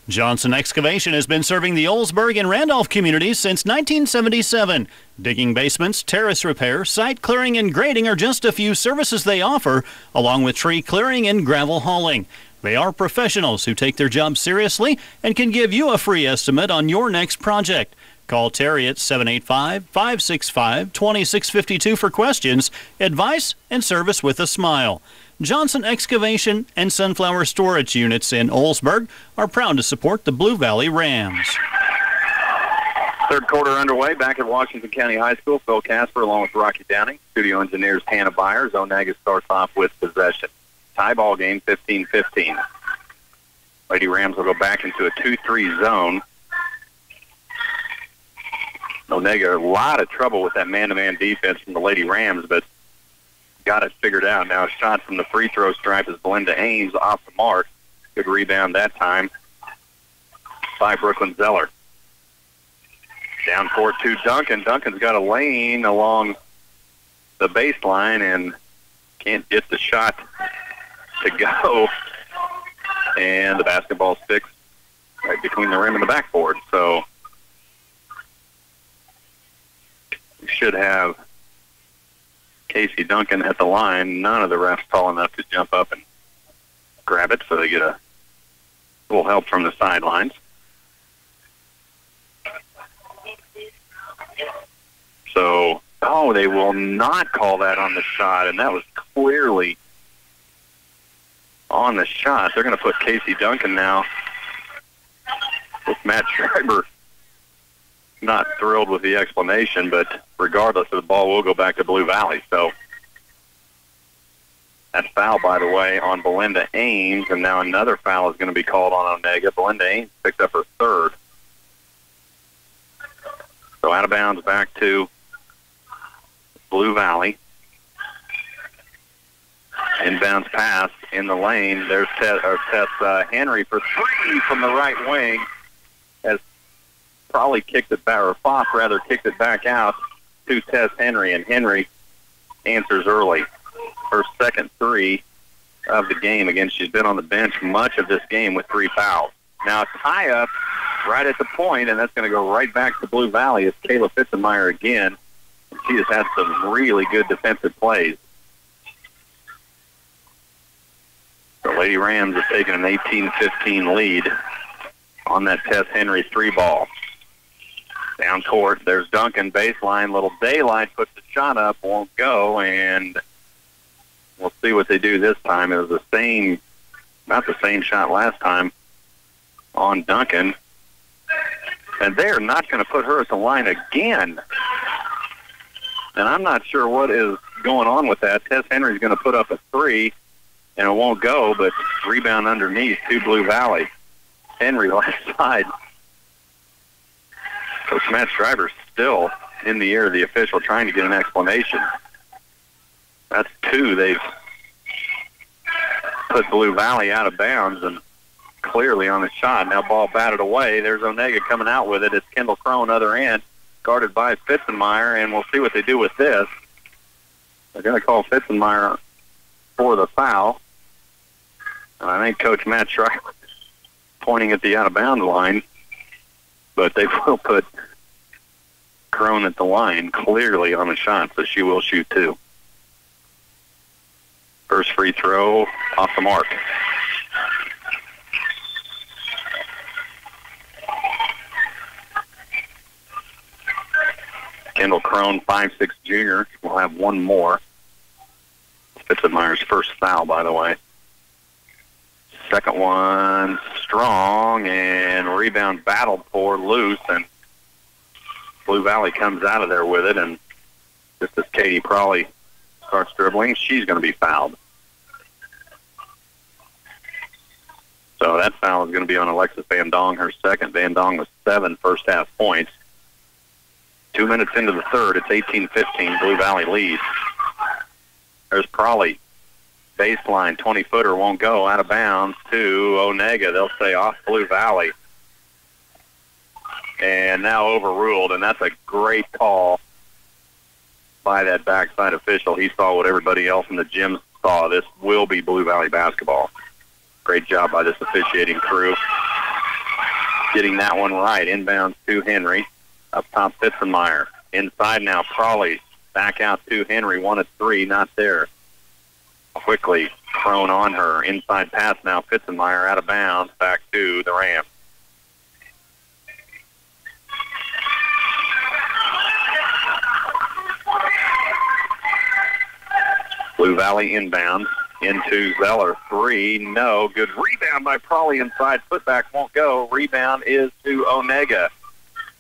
Johnson Excavation has been serving the Oldsburg and Randolph communities since 1977. Digging basements, terrace repair, site clearing, and grading are just a few services they offer, along with tree clearing and gravel hauling. They are professionals who take their job seriously and can give you a free estimate on your next project. Call Terry at 785-565-2652 for questions, advice, and service with a smile. Johnson Excavation and Sunflower Storage Units in Oldsburg are proud to support the Blue Valley Rams. Third quarter underway back at Washington County High School. Phil Casper along with Rocky Downing. Studio engineers Hannah Byers. Onaga starts off with possession. Tie ball game 15-15. Lady Rams will go back into a 2-3 zone. Onaga, a lot of trouble with that man-to-man defense from the Lady Rams, but got it figured out. Now a shot from the free throw stripe is Belinda Ames off the mark. Good rebound that time by Brooklyn Zeller. Down court to Duncan. Duncan's got a lane along the baseline and can't get the shot to go. And the basketball sticks right between the rim and the backboard. So we should have Casey Duncan at the line. None of the refs tall enough to jump up and grab it, so they get a little help from the sidelines. So, they will not call that on the shot, and that was clearly on the shot. They're going to put Casey Duncan now with Matt Schreiber. Not thrilled with the explanation, but regardless of the ball will go back to Blue Valley. So that foul, by the way, on Belinda Ames, and now another foul is going to be called on Onaga. Belinda Ames picked up her third. So out of bounds back to Blue Valley. Inbounds pass in the lane. There's Tess Henry for 3 from the right wing. Has probably kicked it back, or Foss rather kicked it back out to Tess Henry, and Henry answers early. Her second three of the game. Again, she's been on the bench much of this game with 3 fouls. Now a tie-up right at the point, and that's going to go right back to Blue Valley. It's Kayla Fitzenmeyer again. She has had some really good defensive plays. The Lady Rams have taken an 18-15 lead on that Tess Henry 3-ball. Down court, there's Duncan, baseline, little daylight, puts the shot up, won't go, and we'll see what they do this time. It was the same, not the same shot last time on Duncan. And they're not going to put her at the line again. And I'm not sure what is going on with that. Tess Henry's going to put up a 3, and it won't go, but rebound underneath to Blue Valley. Henry left side. Coach Matt Schreiber's still in the ear of the official trying to get an explanation. That's 2. They've put Blue Valley out of bounds and clearly on the shot. Now ball batted away. There's Onaga coming out with it. It's Kendall Crone, other end, guarded by Fitzenmeyer, and we'll see what they do with this. They're going to call Fitzenmeyer for the foul. And I think Coach Matt Schreiber pointing at the out-of-bounds line, but they will put Crone at the line clearly on the shot, so she will shoot 2. First free throw off the mark. Kendall Crone, 5'6" junior, will have one more. Fitzenmeyer's first foul, by the way. Second one, strong, and rebound battled for loose, and Blue Valley comes out of there with it, and just as Katie Prawley starts dribbling, she's going to be fouled. So that foul is going to be on Alexis Van Dong, her second. Van Dong with 7 first-half points. 2 minutes into the third, it's 18-15. Blue Valley leads. There's Prawley. Baseline, 20-footer won't go. Out of bounds to Onaga. They'll say off Blue Valley. And now overruled, and that's a great call by that backside official. He saw what everybody else in the gym saw. This will be Blue Valley basketball. Great job by this officiating crew. Getting that one right. Inbounds to Henry. Up top, Fitzenmeyer. Inside now, Prawley. Back out to Henry. 1 of 3, not there. Quickly thrown on her. Inside pass now, Fitzenmeyer out of bounds. Back to the Rams. Blue Valley inbounds into Zeller. 3, no. Good rebound by Prawley inside. Putback won't go. Rebound is to Onaga.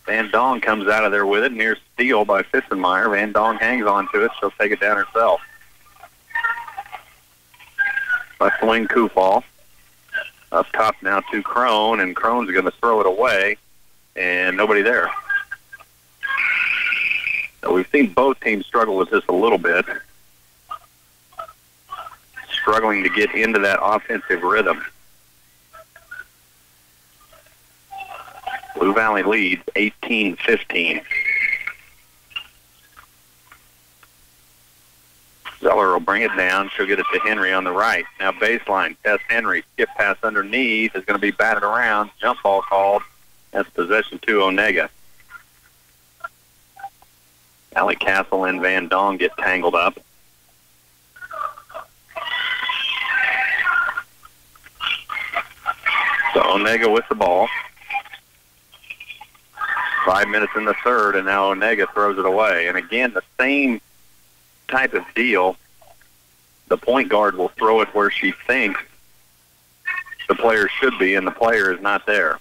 Van Dong comes out of there with it. Near steal by Fitzenmeyer. Van Dong hangs on to it. She'll take it down herself. Left wing Kufal. Up top now to Crone, and Crone's going to throw it away, and nobody there. So we've seen both teams struggle with this a little bit. Struggling to get into that offensive rhythm. Blue Valley leads 18-15. Zeller will bring it down. She'll get it to Henry on the right. Now baseline. Tess Henry. Skip pass underneath. Is going to be batted around. Jump ball called. That's possession to Onaga. Allie Castle and Van Dong get tangled up. So Onaga with the ball. 5 minutes in the third, and now Onaga throws it away. And again, the same type of deal. The point guard will throw it where she thinks the player should be, and the player is not there.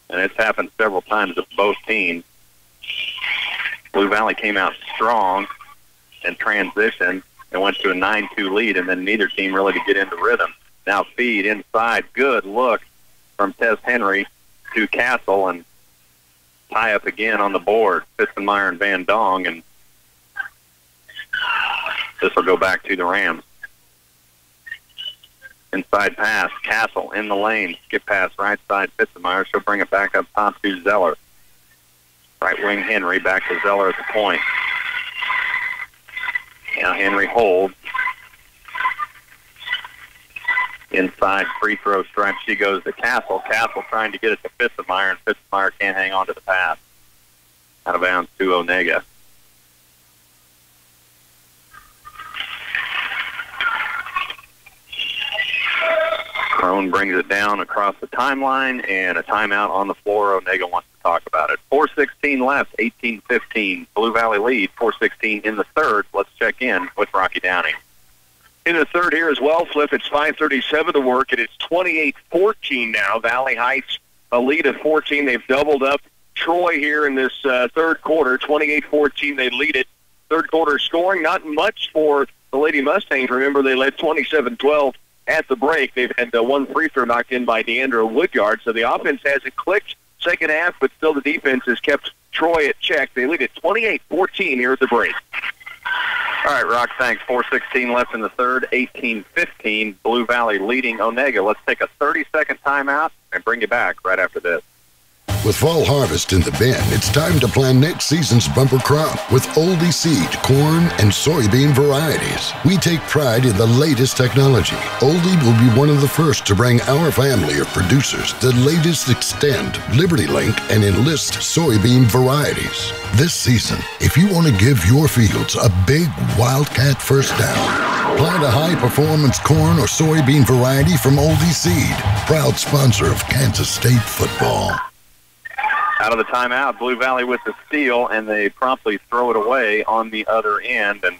And it's happened several times with both teams. Blue Valley came out strong and transitioned and went to a 9-2 lead, and then neither team really could get into rhythm. Now feed inside. Good look from Tess Henry to Castle, and tie up again on the board. Fitzenmeyer and Van Dong, and this will go back to the Rams. Inside pass, Castle in the lane. Skip pass right side, Fitzenmeyer. She'll bring it back up top to Zeller. Right wing Henry, back to Zeller at the point. Now Henry holds. Inside free throw stripe, she goes to Castle. Castle trying to get it to Fitzenmeyer, and Fitzenmeyer can't hang on to the pass. Out of bounds to Onaga. Crone brings it down across the timeline, and a timeout on the floor. Onaga wants to talk about it. 4:16 left, 18-15. Blue Valley lead, 4:16 in the third. Let's check in with Rocky Downing. In the third here as well, Flip, it's 5:37 to work, and it's 28-14 now. Valley Heights a lead of 14. They've doubled up Troy here in this third quarter. 28-14, they lead it. Third quarter scoring, not much for the Lady Mustangs. Remember, they led 27-12 at the break. They've had one free throw knocked in by Deandra Woodyard, so the offense hasn't clicked second half, but still the defense has kept Troy at check. They lead at 28-14 here at the break. All right, Rock, thanks. 4:16 left in the third, 18-15. Blue Valley leading Onaga. Let's take a 30-second timeout and bring you back right after this. With fall harvest in the bin, it's time to plan next season's bumper crop with Oldie seed, corn, and soybean varieties. We take pride in the latest technology. Oldie will be one of the first to bring our family of producers the latest Extend, Liberty Link, and Enlist soybean varieties. This season, if you want to give your fields a big Wildcat first down, plant a high-performance corn or soybean variety from Oldie Seed, proud sponsor of Kansas State football. Out of the timeout, Blue Valley with the steal, and they promptly throw it away on the other end, and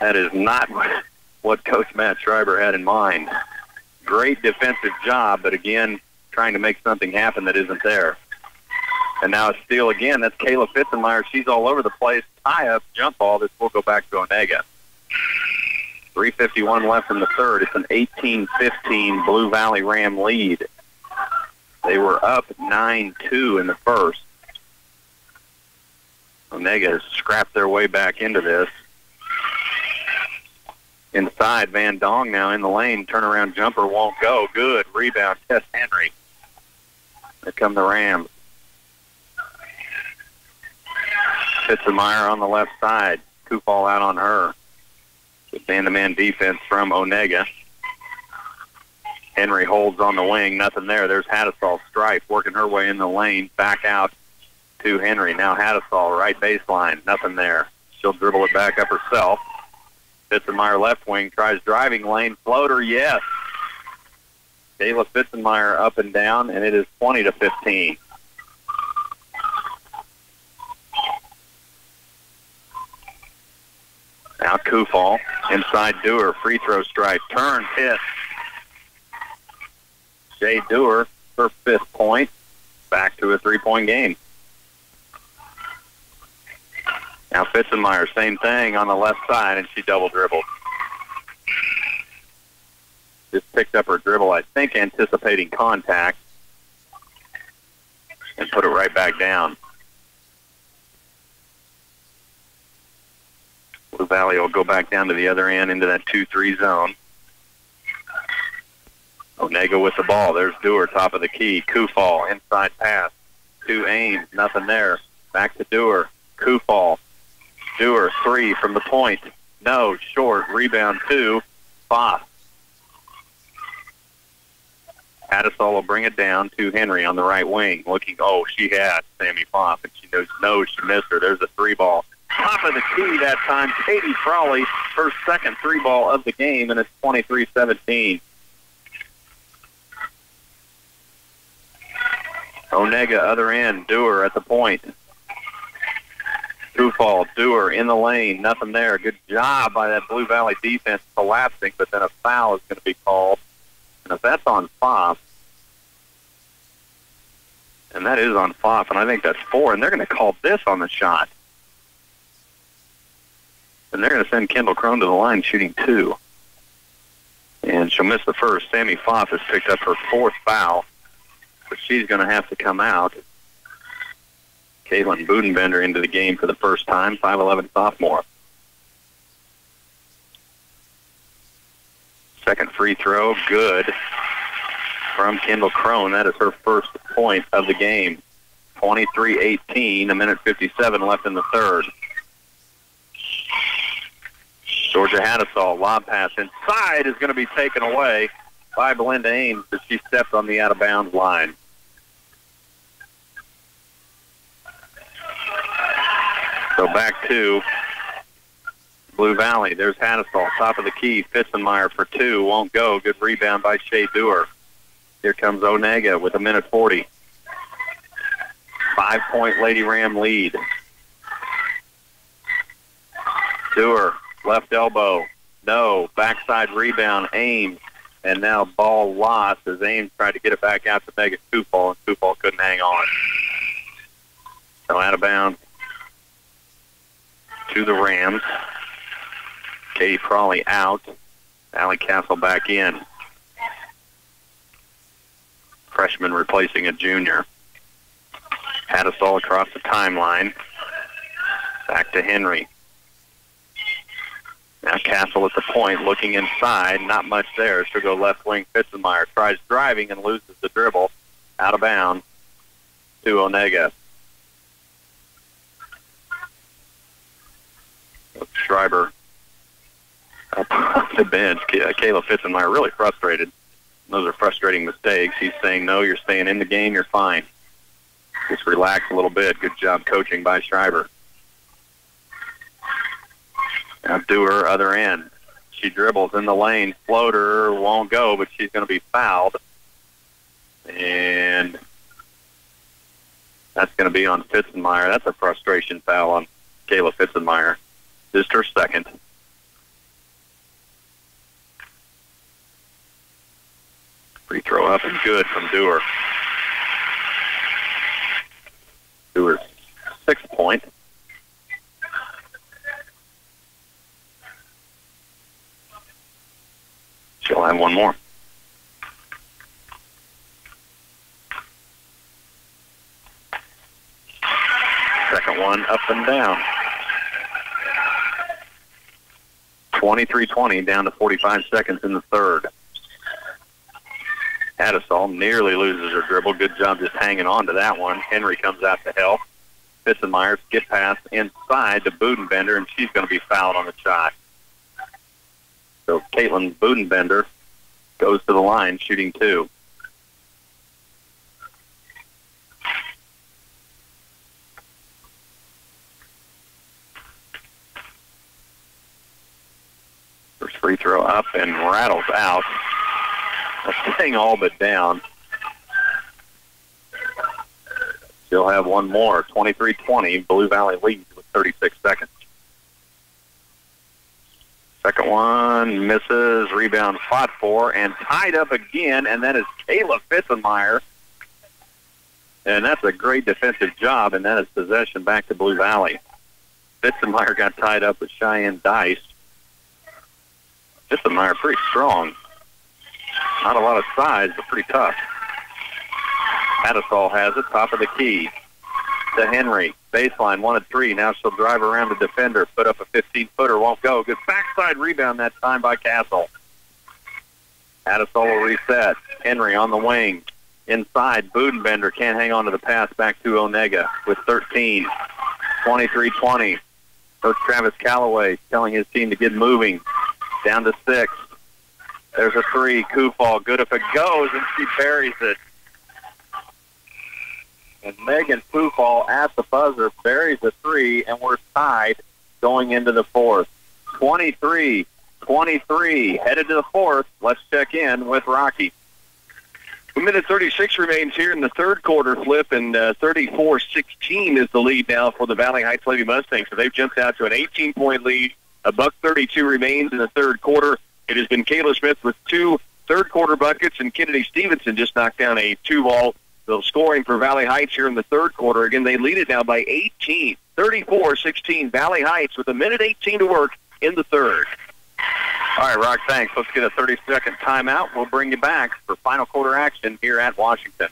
that is not what Coach Matt Schreiber had in mind. Great defensive job, but again, trying to make something happen that isn't there. And now a steal again. That's Kayla Fitzenmeyer. She's all over the place. Tie-up, jump ball. This will go back to Onaga. 3:51 left in the third. It's an 18-15 Blue Valley Ram lead. They were up 9-2 in the first. Onaga has scrapped their way back into this. Inside, Van Dong now in the lane. Turnaround jumper won't go. Good. Rebound, Tess Henry. Here come the Rams. Fitzenmeyer on the left side. Kufal out on her. Good man-to-man defense from Onaga. Henry holds on the wing. Nothing there. There's Hattisall Stripe working her way in the lane. Back out to Henry. Now Hattisall, right baseline. Nothing there. She'll dribble it back up herself. Fitzenmeyer left wing. Tries driving lane. Floater, yes. Kayla Fitzenmeyer up and down, and it is 20-15. Now Kufal. Inside Dewar. Free throw stripe. Turn, hit. Jay Dewar, her fifth point, back to a three-point game. Now Fitzenmeyer, same thing on the left side, and she double dribbled. Just picked up her dribble, I think anticipating contact, and put it right back down. Blue Valley will go back down to the other end into that 2-3 zone. Onaga with the ball. There's Dewar, top of the key. Kufal, inside pass to Ames. Nothing there. Back to Dewar. Kufal. Dewar, three from the point. No, short. Rebound, 2. Foss. Hattisall will bring it down to Henry on the right wing. Looking, she had Sammy Foss, and she knows she missed her. There's a three ball. Top of the key that time. Katie Frawley, her second three ball of the game, and it's 23-17. Onaga, other end. Dewar at the point. Kufal, Dewar in the lane. Nothing there. Good job by that Blue Valley defense collapsing, but then a foul is going to be called. And if that's on Foss, and that is on Foss, and I think that's 4, and they're going to call this on the shot. And they're going to send Kendall Crone to the line shooting 2. And she'll miss the first. Sammy Foss has picked up her 4th foul, but she's going to have to come out. Caitlin Budenbender into the game for the first time, 5'11" sophomore. Second free throw, good from Kendall Crone. That is her first point of the game. 23-18, a minute 57 left in the third. Georgia Hadasol, lob pass inside is going to be taken away by Belinda Ames as she stepped on the out-of-bounds line. So back to Blue Valley. There's Hadasol, top of the key. Fitzenmeyer for two, won't go. Good rebound by Shea Dewar. Here comes Onaga with 1:40. 5-point Lady Ram lead. Dewar, left elbow. No. Backside rebound, Ames. And now ball lost as Ames tried to get it back out to Megan Kufal, and Kufal couldn't hang on. So out of bounds to the Rams. Katie Crawley out. Allie Castle back in. Freshman replacing a junior. Hadasol across the timeline. Back to Henry. Now Castle at the point, looking inside. Not much there. She'll go left wing. Fitzenmeyer tries driving and loses the dribble. Out of bounds to Onaga. Schreiber up on the bench. Kayla Fitzenmeyer really frustrated. Those are frustrating mistakes. He's saying, no, you're staying in the game. You're fine. Just relax a little bit. Good job coaching by Schreiber. Now Dewar, other end. She dribbles in the lane. Floater won't go, but she's going to be fouled. And that's going to be on Fitzenmeyer. That's a frustration foul on Kayla Fitzenmeyer. Just her second. Free throw up and good from Dewar. Dewar's 6th point. She'll have one more. Second one up and down. 23-20, down to 45 seconds in the third. Hadasol nearly loses her dribble. Good job just hanging on to that one. Henry comes out to help. Fitzenmeyer skip pass inside to Budenbender, and she's going to be fouled on the shot. So Caitlin Budenbender goes to the line, shooting two. First free throw up and rattles out. That's staying all but down. She'll have one more. 23-20. Blue Valley leads with 36 seconds. Second one misses. Rebound fought for and tied up again, and that is Kayla Fitzenmeyer. And that's a great defensive job, and that is possession back to Blue Valley. Fitzenmeyer got tied up with Cheyenne Dice. Fitzenmeyer pretty strong. Not a lot of size, but pretty tough. Hadasol has it, top of the key. To Henry. Baseline, 1-3. Now she'll drive around the defender, put up a 15-footer, won't go. Good backside rebound that time by Castle. Hadasol will reset. Henry on the wing. Inside, Budenbender can't hang on to the pass back to Onaga with 13. 23-20. Coach Travis Calloway telling his team to get moving. Down to 6. There's a three. Kufal, good if it goes, and she buries it. And Megan Kufal at the buzzer buries the three, and we're tied going into the fourth. 23-23. Headed to the fourth. Let's check in with Rocky. 1:36 remains here in the third quarter, Flip, and 34-16 is the lead now for the Valley Heights Lady Mustangs. So they've jumped out to an 18-point lead. $1:32 remains in the third quarter. It has been Kayla Smith with 2 third-quarter buckets, and Kennedy Stevenson just knocked down a 2-ball. So scoring for Valley Heights here in the third quarter. Again, they lead it now by 18. 34-16, Valley Heights with 1:18 to work in the third. All right, Rock, thanks. Let's get a 30-second timeout. We'll bring you back for final quarter action here at Washington.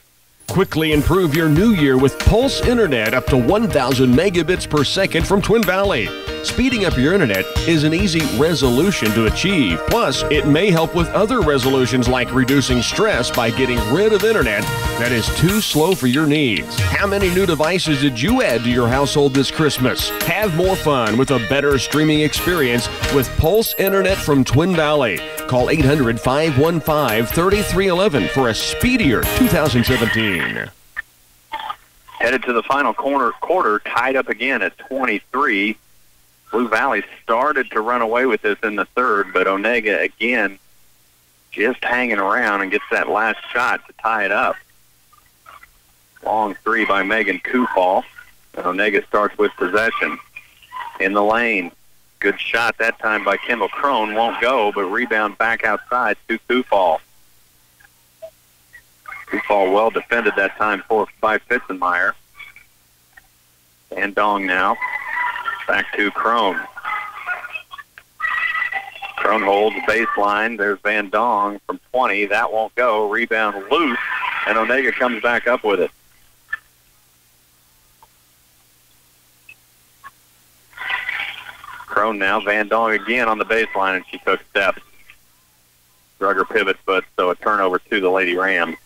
Quickly improve your new year with Pulse Internet up to 1,000 megabits per second from Twin Valley. Speeding up your internet is an easy resolution to achieve. Plus, it may help with other resolutions like reducing stress by getting rid of internet that is too slow for your needs. How many new devices did you add to your household this Christmas? Have more fun with a better streaming experience with Pulse Internet from Twin Valley. Call 800-515-3311 for a speedier 2017. Headed to the final quarter, tied up again at 23. Blue Valley started to run away with this in the third, but Onaga again just hanging around and gets that last shot to tie it up. Long three by Megan Kufal. And Onaga starts with possession. In the lane. Good shot that time by Kendall Crone. Won't go, but rebound back outside to Kufal. Kufal well defended that time by Fitzenmeyer. And Dong now. Back to Crone. Crone holds baseline. There's Van Dong from 20. That won't go. Rebound loose, and Onaga comes back up with it. Crone now. Van Dong again on the baseline, and she took steps. Drug her pivot foot, so a turnover to the Lady Rams.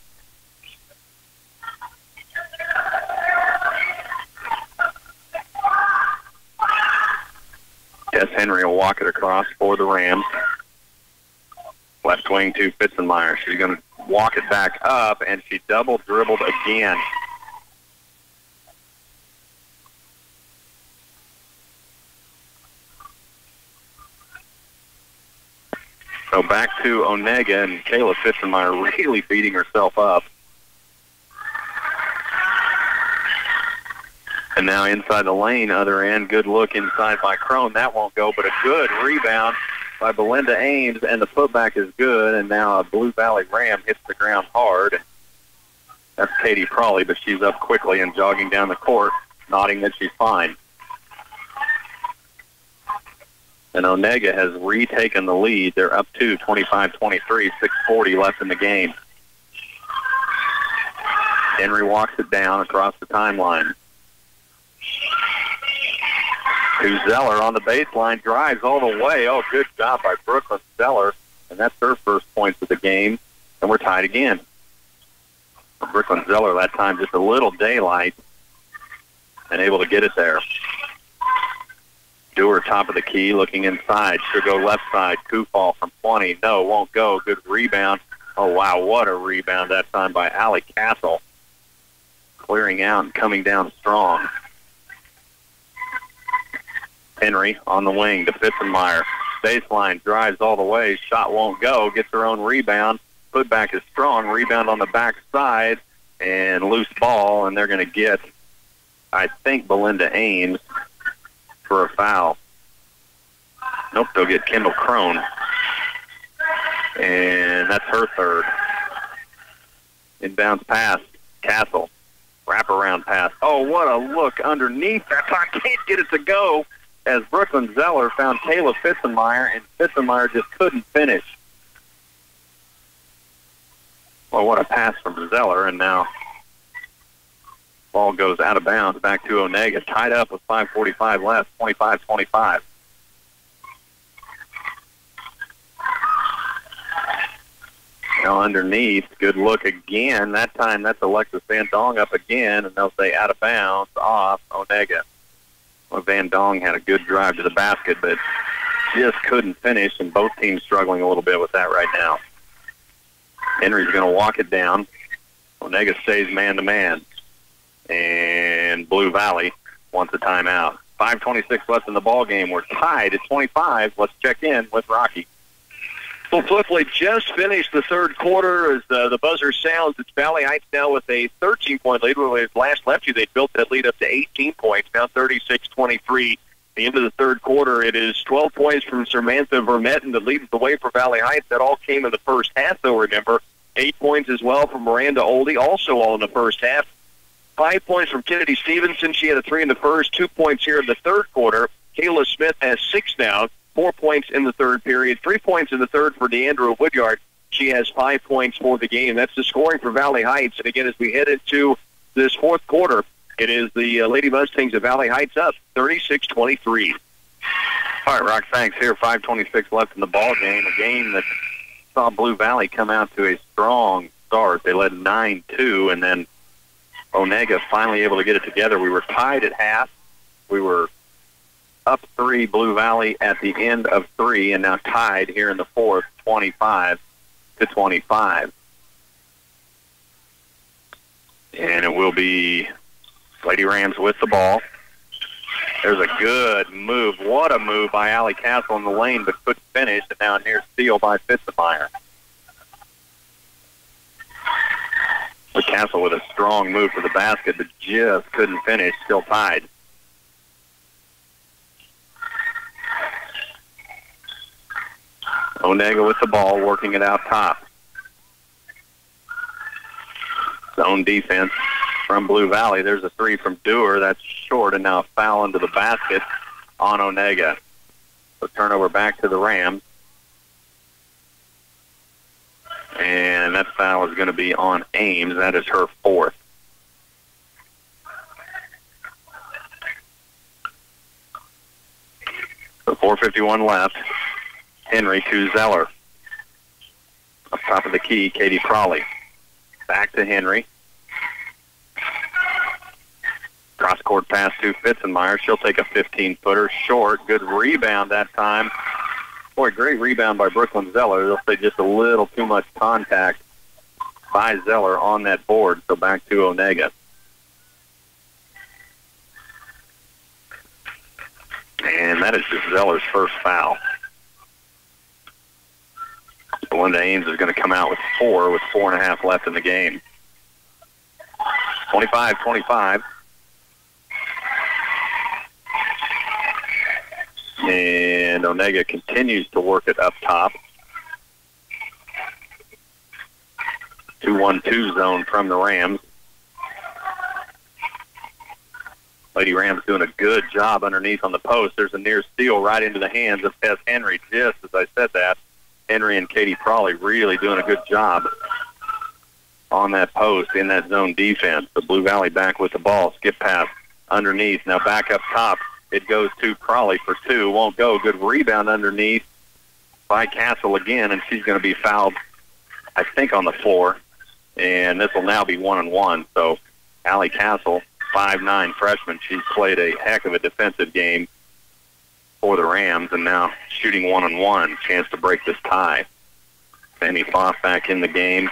Tess Henry will walk it across for the Rams. Left wing to Fitzenmeyer. She's going to walk it back up, and she double dribbled again. So back to Onaga, and Kayla Fitzenmeyer really beating herself up. And now inside the lane, other end, good look inside by Crone. That won't go, but a good rebound by Belinda Ames, and the putback is good, and now a Blue Valley Ram hits the ground hard. That's Katie Prawley, but she's up quickly and jogging down the court, nodding that she's fine. And Onaga has retaken the lead. They're up to 25-23, 6:40 left in the game. Henry walks it down across the timeline. To Zeller on the baseline, drives all the way. Oh, good job by Brooklyn Zeller, and that's her first points of the game, and we're tied again. Brooklyn Zeller that time just a little daylight and able to get it there. Dewar top of the key, looking inside. She'll go left side. Kufal from 20. No, won't go. Good rebound. Oh, wow, what a rebound that time by Allie Castle. Clearing out and coming down strong. Henry on the wing to Fitzenmeyer. Baseline, drives all the way. Shot won't go. Gets her own rebound. Putback is strong. Rebound on the back side. And loose ball. And they're going to get, I think, Belinda Ames for a foul. Nope, they'll get Kendall Crone. And that's her third. Inbounds pass. Castle. Wraparound pass. Oh, what a look underneath. That time can't get it to go, as Brooklyn Zeller found Kayla Fitzenmeyer, and Fitzenmeyer just couldn't finish. Well, what a pass from Zeller, and now ball goes out of bounds back to Onaga, tied up with 5:45 left, 25-25. Now underneath, good look again. That time that's Alexis Van Dong up again, and they'll say out of bounds off Onaga. Well, Van Dong had a good drive to the basket, but just couldn't finish, and both teams struggling a little bit with that right now. Henry's going to walk it down. Onaga stays man-to-man. And Blue Valley wants a timeout. 5:26 left in the ball game. We're tied at 25. Let's check in with Rocky. Well, Flippley just finished the third quarter as the buzzer sounds. It's Valley Heights now with a 13-point lead. When they last left you, they built that lead up to 18 points, now 36-23. The end of the third quarter, it is 12 points from Samantha Vermetten that leads the way for Valley Heights. That all came in the first half, though, remember. 8 points as well from Miranda Oldie, also all in the first half. 5 points from Kennedy Stevenson. She had a 3 in the first, 2 points here in the third quarter. Kayla Smith has 6 now, 4 points in the third period, 3 points in the third for Deandra Woodyard. She has 5 points for the game. That's the scoring for Valley Heights. And again, as we head into this fourth quarter, it is the Lady Mustangs of Valley Heights up 36-23. All right, Rock, thanks. Here, 5:26 left in the ball game. A game that saw Blue Valley come out to a strong start. They led 9-2, and then Onaga finally able to get it together. We were tied at half. We were up 3, Blue Valley at the end of 3, and now tied here in the fourth, 25-25. And it will be Lady Rams with the ball. There's a good move. What a move by Allie Castle in the lane, but couldn't finish, and now a near steal by Fitzenmeyer. But Castle with a strong move for the basket, but just couldn't finish, still tied. Onaga with the ball, working it out top. Zone defense from Blue Valley. There's a 3 from Dewar. That's short, and now a foul into the basket on Onaga. So turnover back to the Rams. And that foul is going to be on Ames. That is her 4th. So 4:51 left. Henry to Zeller. Up top of the key, Katie Prawley. Back to Henry. Cross-court pass to Fitzenmeyer. She'll take a 15-footer short. Good rebound that time. Boy, great rebound by Brooklyn Zeller. They'll say just a little too much contact by Zeller on that board. So back to Onaga. And that is just Zeller's first foul. Belinda Ames is going to come out with 4 with 4.5 left in the game. 25-25. And Onaga continues to work it up top. 2-1-2 zone from the Rams. Lady Rams doing a good job underneath on the post. There's a near steal right into the hands of Tess Henry. Just as I said that, Henry and Katie Prawley really doing a good job on that post in that zone defense. The Blue Valley back with the ball. Skip pass underneath. Now back up top. It goes to Prawley for 2. Won't go. Good rebound underneath by Castle again, and she's going to be fouled, I think, on the floor. And this will now be 1-1. So Allie Castle, 5'9" freshman. She's played a heck of a defensive game for the Rams, and now shooting 1-on-1, chance to break this tie. Sammy Foss back in the game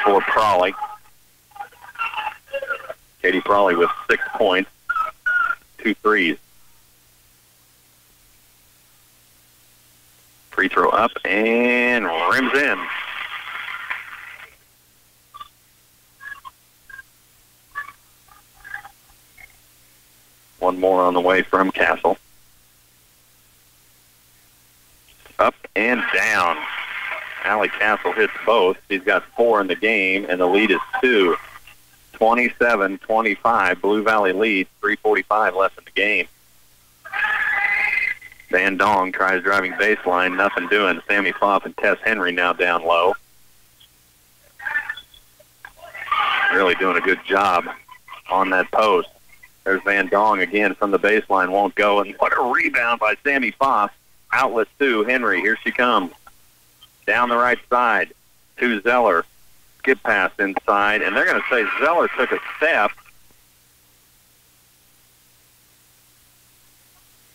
for Prawley. Katie Prawley with 6 points, 2 threes. Free throw up and rims in. One more on the way from Castle. Up and down. Allie Castle hits both. She's got 4 in the game, and the lead is 2. 27-25. Blue Valley leads. 3:45 left in the game. Van Dong tries driving baseline. Nothing doing. Sammy Foff and Tess Henry now down low. Really doing a good job on that post. There's Van Dong again from the baseline. Won't go. And what a rebound by Sammy Foff. Outlet to Henry. Here she comes. Down the right side to Zeller. Skip pass inside. And they're going to say Zeller took a step.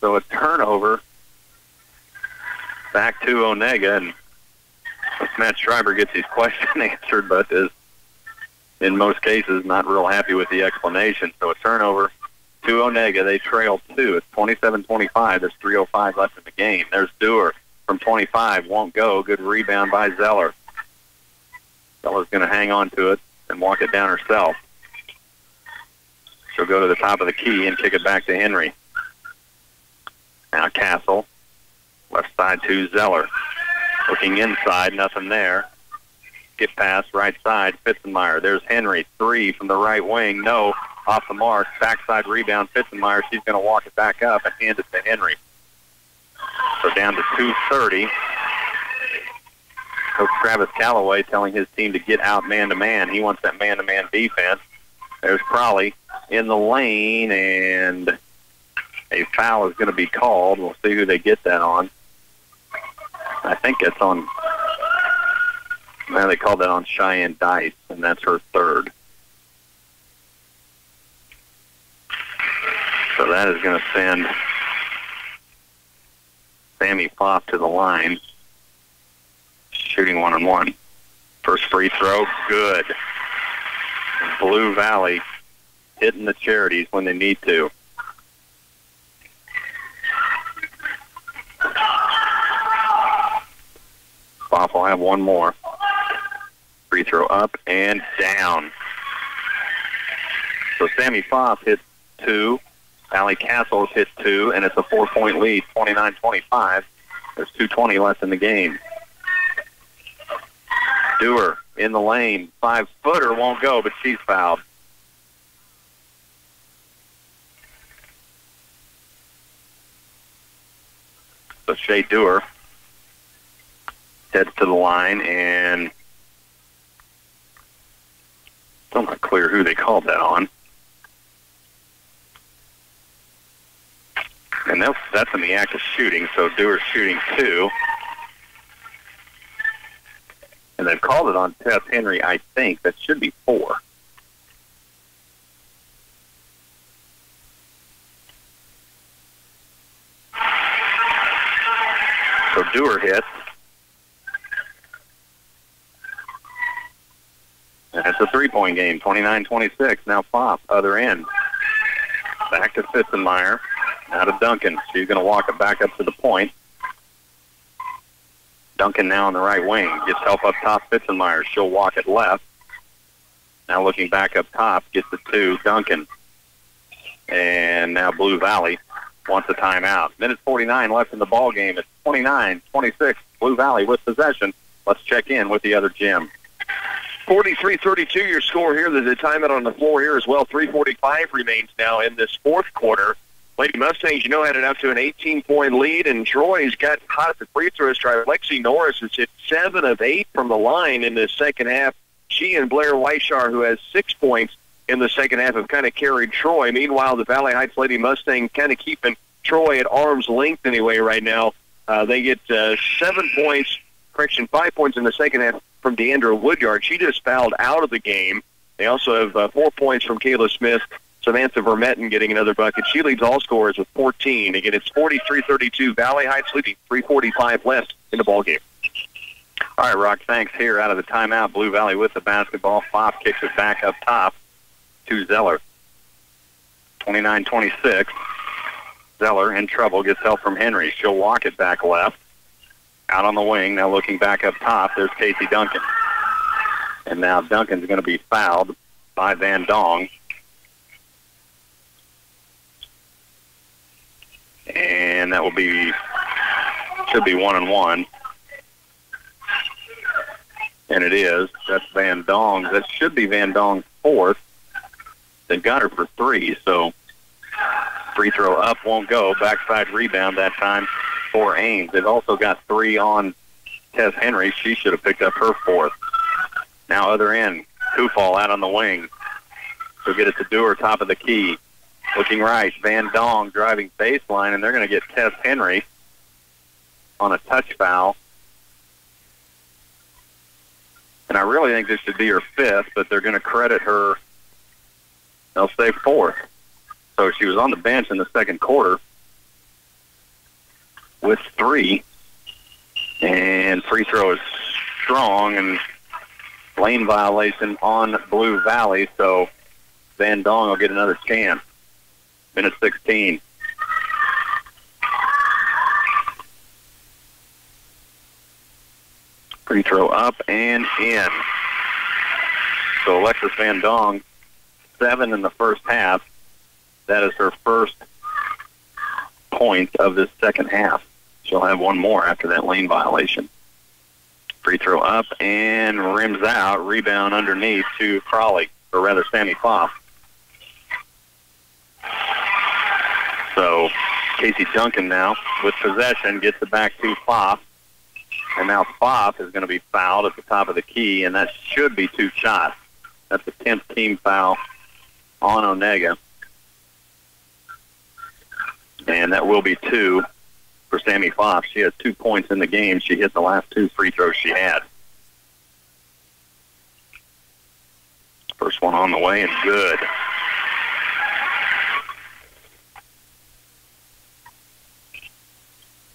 So a turnover back to Onaga. And Matt Schreiber gets his question answered, but is in most cases not real happy with the explanation. So a turnover to Onaga. They trail 2. It's 27-25. There's 3:05 left in the game. There's Dewar from 25. Won't go. Good rebound by Zeller. Zeller's going to hang on to it and walk it down herself. She'll go to the top of the key and kick it back to Henry. Now Castle. Left side to Zeller. Looking inside. Nothing there. Skip pass right side. Fitzenmeyer. There's Henry. 3 from the right wing. No. Off the mark. Backside rebound. Fitzenmeyer. She's going to walk it back up and hand it to Henry. So down to 2:30. Coach Travis Calloway telling his team to get out man-to-man. He wants that man-to-man defense. There's Crawley in the lane, and a foul is going to be called. We'll see who they get that on. I think it's on, they called that on Cheyenne Dice, and that's her third. So that is going to send Sammy Plopp to the line, shooting 1-on-1. First free throw, good. Blue Valley hitting the charities when they need to. Plopp will have one more. Free throw up and down. So Sammy Plopp hit 2. Allie Castles hit 2, and it's a 4-point lead, 29-25. There's 2:20 left in the game. Dewar in the lane. 5-footer won't go, but she's fouled. So Shea Dewar heads to the line, and still not clear who they called that on. And that's in the act of shooting, so Dewar's shooting 2. And they've called it on Tess Henry, I think. That should be 4. So Dewar hits. And it's a 3-point game, 29-26. Now Plopp, other end. Back to Fitzenmeyer. Out of Duncan. She's going to walk it back up to the point. Duncan now on the right wing. Gets help up top, Fitzenmeyer. She'll walk it left. Now looking back up top, gets it to Duncan. And now Blue Valley wants a timeout. Minute 49 left in the ball game. It's 29-26. Blue Valley with possession. Let's check in with the other gym. 43-32 your score here. There's a timeout on the floor here as well. 3:45 remains now in this fourth quarter. Lady Mustangs, had it out to an 18-point lead, and Troy's got hot at the free throw stripe. Lexi Norris has hit 7 of 8 from the line in the second half. She and Blair Weishar, who has 6 points in the second half, have kind of carried Troy. Meanwhile, the Valley Heights Lady Mustangs kind of keeping Troy at arm's length anyway right now. They get 5 points in the second half from Deandra Woodyard. She just fouled out of the game. They also have 4 points from Kayla Smith. Samantha Vermetten getting another bucket. She leads all scorers with 14. Again, it's 43-32. Valley Heights leading, 3:45 left in the ballgame. All right, Rock, thanks. Here out of the timeout, Blue Valley with the basketball. Plopp kicks it back up top to Zeller. 29-26. Zeller in trouble, gets help from Henry. She'll walk it back left. Out on the wing, now looking back up top, there's Casey Duncan. And now Duncan's going to be fouled by Van Dong. And that should be 1-on-1. And it is. That's Van Dong. That should be Van Dong's 4th. They've got her for 3, so free throw up won't go. Backside rebound that time for Ames. They've also got 3 on Tess Henry. She should have picked up her 4th. Now other end. Kufal out on the wing. She'll get it to Dewar, top of the key. Looking right, Van Dong driving baseline, and they're going to get Tess Henry on a touch foul. And I really think this should be her 5th, but they're going to credit her. They'll say 4th. So she was on the bench in the second quarter with 3. And free throw is strong, and lane violation on Blue Valley, so Van Dong will get another chance. Minute 16. Free throw up and in. So Alexis Van Dong, 7 in the first half. That is her first point of this second half. She'll have one more after that lane violation. Free throw up and rims out. Rebound underneath to Crawley, or rather Sammy Plopp. So Casey Duncan now with possession gets it back to Plopp. And now Pfaff is going to be fouled at the top of the key, and that should be 2 shots. That's the 10th team foul on Onaga. And that will be 2 for Sammy Pfaff. She has 2 points in the game. She hit the last 2 free throws she had. First one on the way and good.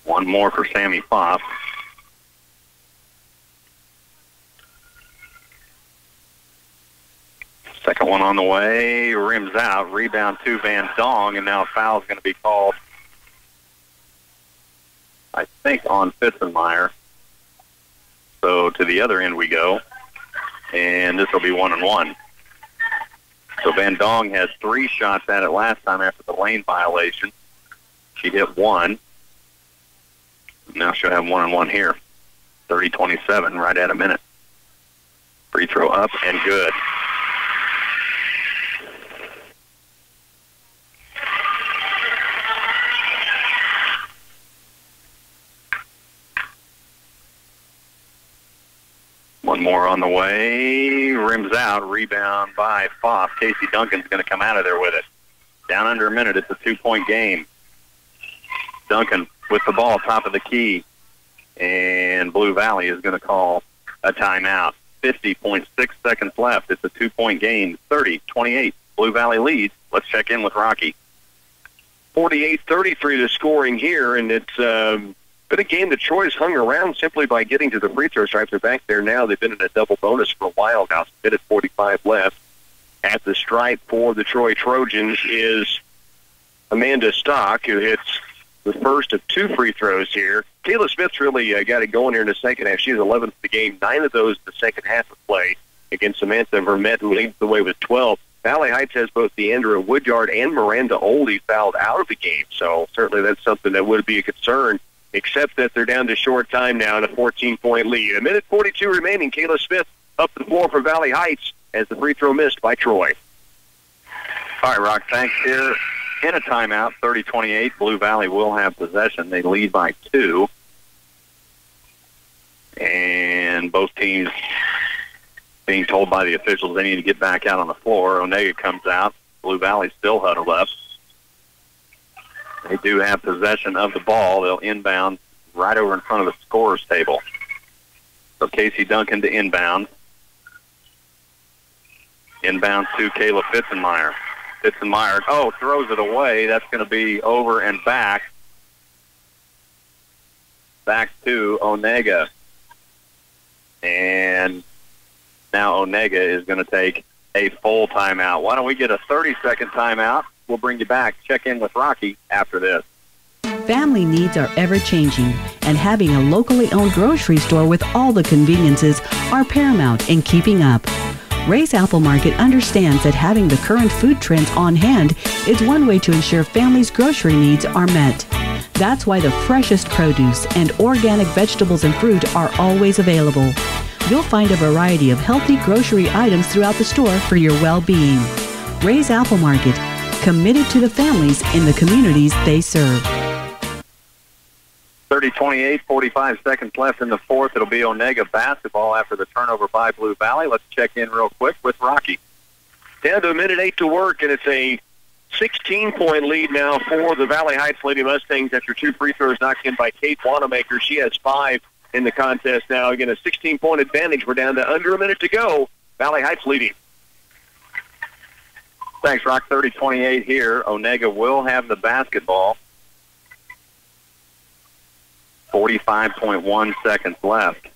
One more for Sammy Pfaff. Second one on the way, rims out, rebound to Van Dong, and now a foul is going to be called, I think, on Fitzenmeyer. So to the other end we go, and this will be 1-1. So Van Dong had 3 shots at it last time after the lane violation. She hit 1. Now she'll have 1-1 here. 30-27, right at a minute. Free throw up and good. One more on the way, rims out, rebound by Pfaff. Casey Duncan's going to come out of there with it. Down under a minute, it's a 2-point game. Duncan with the ball, top of the key, and Blue Valley is going to call a timeout. 50.6 seconds left. It's a 2-point game, 30-28. Blue Valley leads. Let's check in with Rocky. 48-33 the scoring here, and it's been a game that Troy's hung around simply by getting to the free throw stripe. They're back there now. They've been in a double bonus for a while now. Minute 45 left. At the stripe for the Troy Trojans is Amanda Stock, who hits the first of 2 free throws here. Kayla Smith's really got it going here in the second half. She has 11 for the game, 9 of those in the second half of play against Samantha Vermette, who leads the way with 12. Valley Heights has both Deandra Woodyard and Miranda Oldie fouled out of the game, so certainly that's something that would be a concern, except that they're down to short time now in a 14-point lead. A minute 42 remaining. Kayla Smith up the floor for Valley Heights as the free throw missed by Troy. All right, Rock, thanks. Here in a timeout, 30-28. Blue Valley will have possession. They lead by 2. And both teams being told by the officials they need to get back out on the floor. Onaga comes out. Blue Valley still huddled up. They do have possession of the ball. They'll inbound right over in front of the scorer's table. So Casey Duncan to inbound. Inbound to Kayla Fitzenmeyer. Fitzenmeyer, throws it away. That's going to be over and back. Back to Onaga. And now Onaga is going to take a full timeout. Why don't we get a 30-second timeout? We'll bring you back. Check in with Rocky after this. Family needs are ever-changing, and having a locally owned grocery store with all the conveniences are paramount in keeping up. Ray's Apple Market understands that having the current food trends on hand is one way to ensure families' grocery needs are met. That's why the freshest produce and organic vegetables and fruit are always available. You'll find a variety of healthy grocery items throughout the store for your well-being. Ray's Apple Market, committed to the families in the communities they serve. 30-28, 45 seconds left in the fourth. It'll be Onaga basketball after the turnover by Blue Valley. Let's check in real quick with Rocky. Down to a minute 8 to work, and it's a 16-point lead now for the Valley Heights Lady Mustangs after 2 free throws knocked in by Kate Wanamaker. She has 5 in the contest now. Again, a 16-point advantage. We're down to under a minute to go. Valley Heights leading. Thanks, Rock. 30-28 here. Onaga will have the basketball. 45.1 seconds left.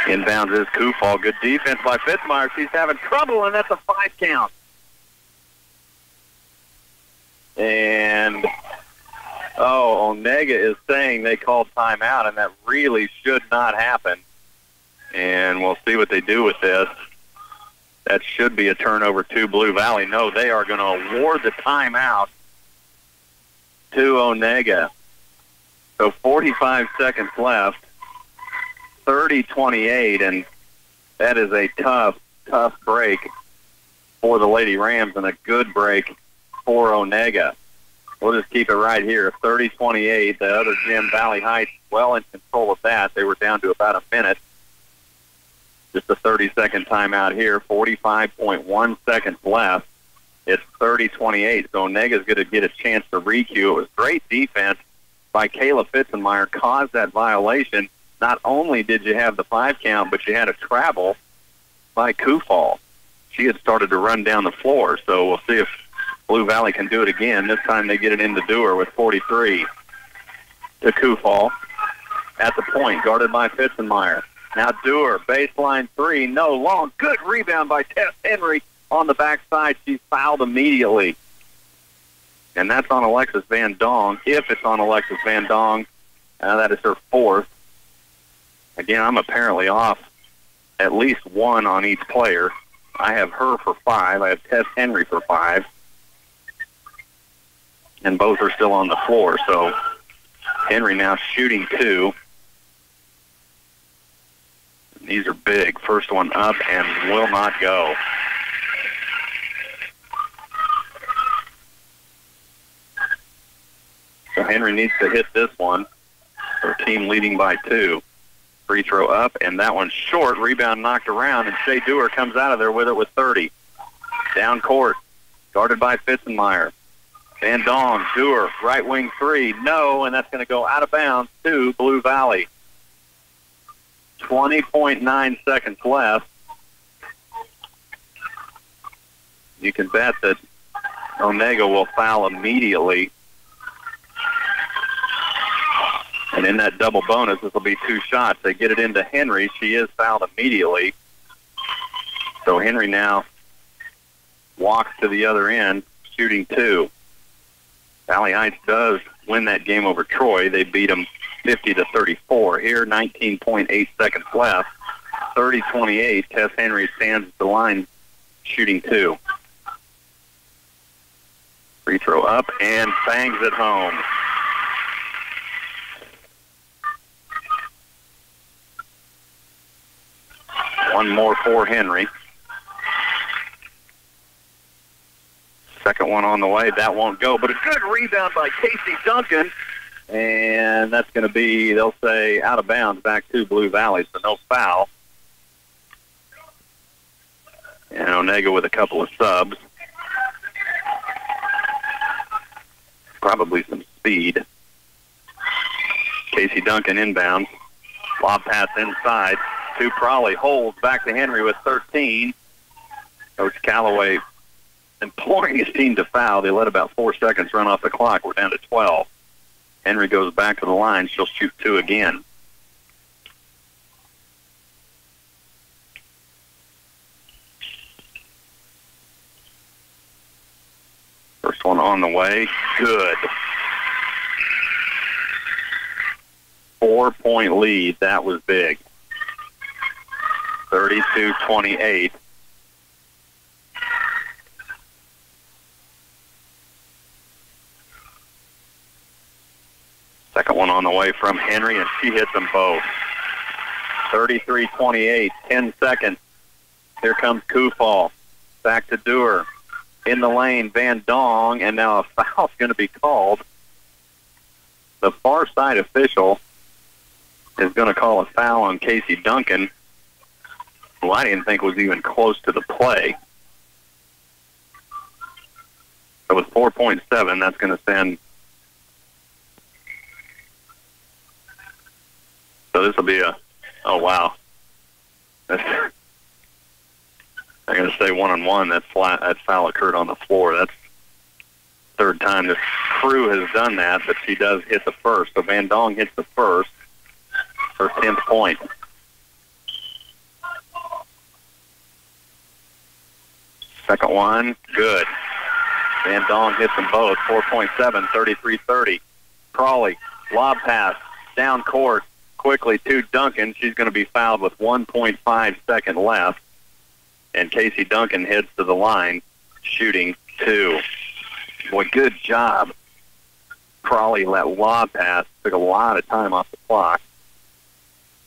Inbounds is Kufal. Good defense by Fitzmeyer. She's having trouble, and that's a 5 count. And, Onaga is saying they called timeout, and that really should not happen. And we'll see what they do with this. That should be a turnover to Blue Valley. No, they are going to award the timeout to Onaga. So 45 seconds left, 30-28, and that is a tough break for the Lady Rams and a good break for Onaga. We'll just keep it right here. 30-28. The other gym, Valley Heights, well in control of that. They were down to about a minute. Just a 30-second timeout here. 45.1 seconds left. It's 30-28. So Onega's going to get a chance to re-cue. It was great defense by Kayla Fitzenmeyer. Caused that violation. Not only did you have the 5 count, but you had a travel by Kufal. She had started to run down the floor. So we'll see if Blue Valley can do it again. This time they get it into Dewar with 43 to Kufal at the point, guarded by Fitzenmeyer. Now Dewar, baseline 3, no long. Good rebound by Tess Henry on the backside. She's fouled immediately. And that's on Alexis Van Dong. If it's on Alexis Van Dong, that is her 4th. Again, I'm apparently off at least 1 on each player. I have her for 5. I have Tess Henry for 5. And both are still on the floor. So Henry now shooting 2. These are big. First one up and will not go. So Henry needs to hit this one. Her team leading by 2. Free throw up, and that one's short. Rebound knocked around, and Shea Dewar comes out of there with it with 30. Down court, guarded by Fitzenmeyer. Van Dong, Dewar, right wing 3, no, and that's going to go out of bounds to Blue Valley. 20.9 seconds left. You can bet that Onaga will foul immediately. And in that double bonus, this will be 2 shots. They get it into Henry. She is fouled immediately. So Henry now walks to the other end, shooting 2. Valley Heights does win that game over Troy. They beat them 50-34. Here, 19.8 seconds left. 30-28. Tess Henry stands at the line, shooting 2. Free throw up and bangs it home. One more for Henry. Second one on the way. That won't go, but a good rebound by Casey Duncan. And that's going to be, they'll say, out of bounds back to Blue Valley, so no foul. And Onaga with a couple of subs. Probably some speed. Casey Duncan inbound. Lob pass inside to Prawley. Holds back to Henry with 13. Coach Calloway imploring his team to foul. They let about 4 seconds run off the clock. We're down to 12. Henry goes back to the line. She'll shoot 2 again. First one on the way. Good. 4-point lead. That was big. 32-28. Second one on the way from Henry, and she hits them both. 33-28, 10 seconds. Here comes Kufal. Back to Dewar. In the lane, Van Dong, and now a foul's going to be called. The far side official is going to call a foul on Casey Duncan, who I didn't think was even close to the play. So with 4.7, that's going to send. So this will be a, oh, wow. I'm going to say 1-on-1. That foul occurred on the floor. That's the 3rd time this crew has done that, but she does hit the first. So Van Dong hits the first, her 10th point. Second one, good. Van Dong hits them both, 4.7, 33-30. Crawley, lob pass, down court, quickly to Duncan. She's going to be fouled with 1.5 seconds left. And Casey Duncan heads to the line, shooting 2. Boy, good job. Crawley, that lob pass, took a lot of time off the clock.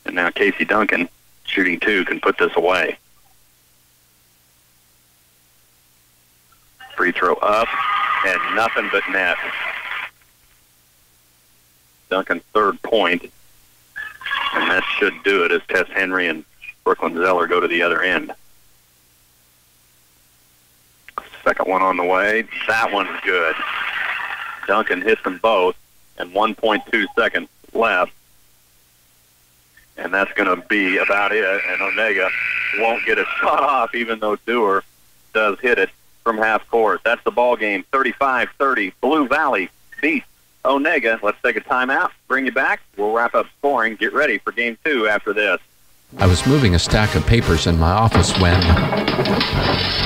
And now Casey Duncan, shooting 2, can put this away. Free throw up, and nothing but net. Duncan's third point. And that should do it as Tess Henry and Brooklyn Zeller go to the other end. Second one on the way. That one's good. Duncan hits them both, and 1.2 seconds left. And that's going to be about it. And Onaga won't get a shot off, even though Dewar does hit it from half court. That's the ball game, 35-30. Blue Valley beats Onaga. Let's take a timeout, bring you back. We'll wrap up scoring. Get ready for game 2 after this. I was moving a stack of papers in my office when...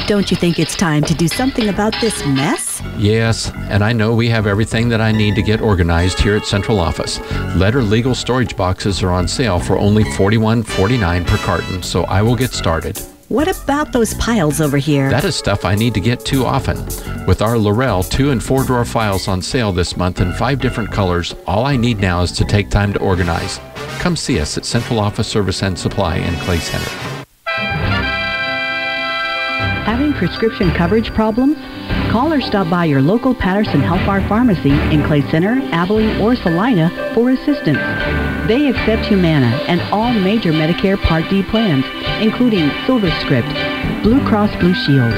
Don't you think it's time to do something about this mess? Yes, and I know we have everything that I need to get organized here at Central Office. Letter legal storage boxes are on sale for only $41.49 per carton, so I will get started. What about those piles over here? That is stuff I need to get to often. With our Laurel 2- and 4-drawer files on sale this month in 5 different colors, all I need now is to take time to organize. Come see us at Central Office Service and Supply in Clay Center. Having prescription coverage problems? Call or stop by your local Patterson Health Bar Pharmacy in Clay Center, Abilene, or Salina for assistance. They accept Humana and all major Medicare Part D plans, including SilverScript, Blue Cross Blue Shield,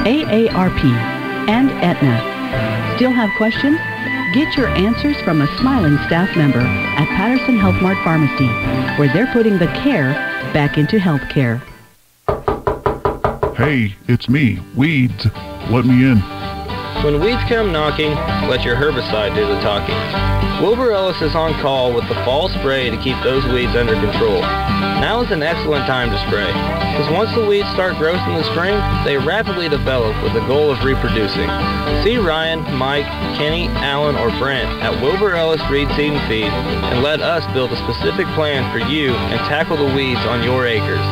AARP, and Aetna. Still have questions? Get your answers from a smiling staff member at Patterson Health Mart Pharmacy, where they're putting the care back into healthcare. Hey, it's me, Weeds. Let me in. When weeds come knocking, let your herbicide do the talking. Wilbur Ellis is on call with the fall spray to keep those weeds under control. Now is an excellent time to spray, because once the weeds start growth in the spring, they rapidly develop with the goal of reproducing. See Ryan, Mike, Kenny, Alan, or Brent at Wilbur Ellis Reed Seed and Feed, and let us build a specific plan for you and tackle the weeds on your acres.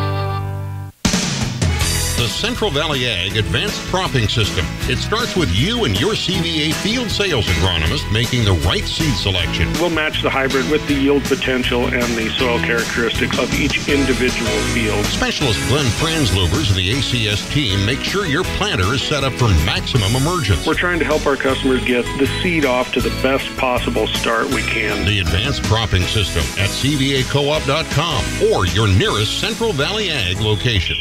The Central Valley Ag Advanced Cropping System. It starts with you and your CVA field sales agronomist making the right seed selection. We'll match the hybrid with the yield potential and the soil characteristics of each individual field. Specialist Glenn Franzlubers of the ACS team make sure your planter is set up for maximum emergence. We're trying to help our customers get the seed off to the best possible start we can. The Advanced Cropping System at cvacoop.com or your nearest Central Valley Ag location.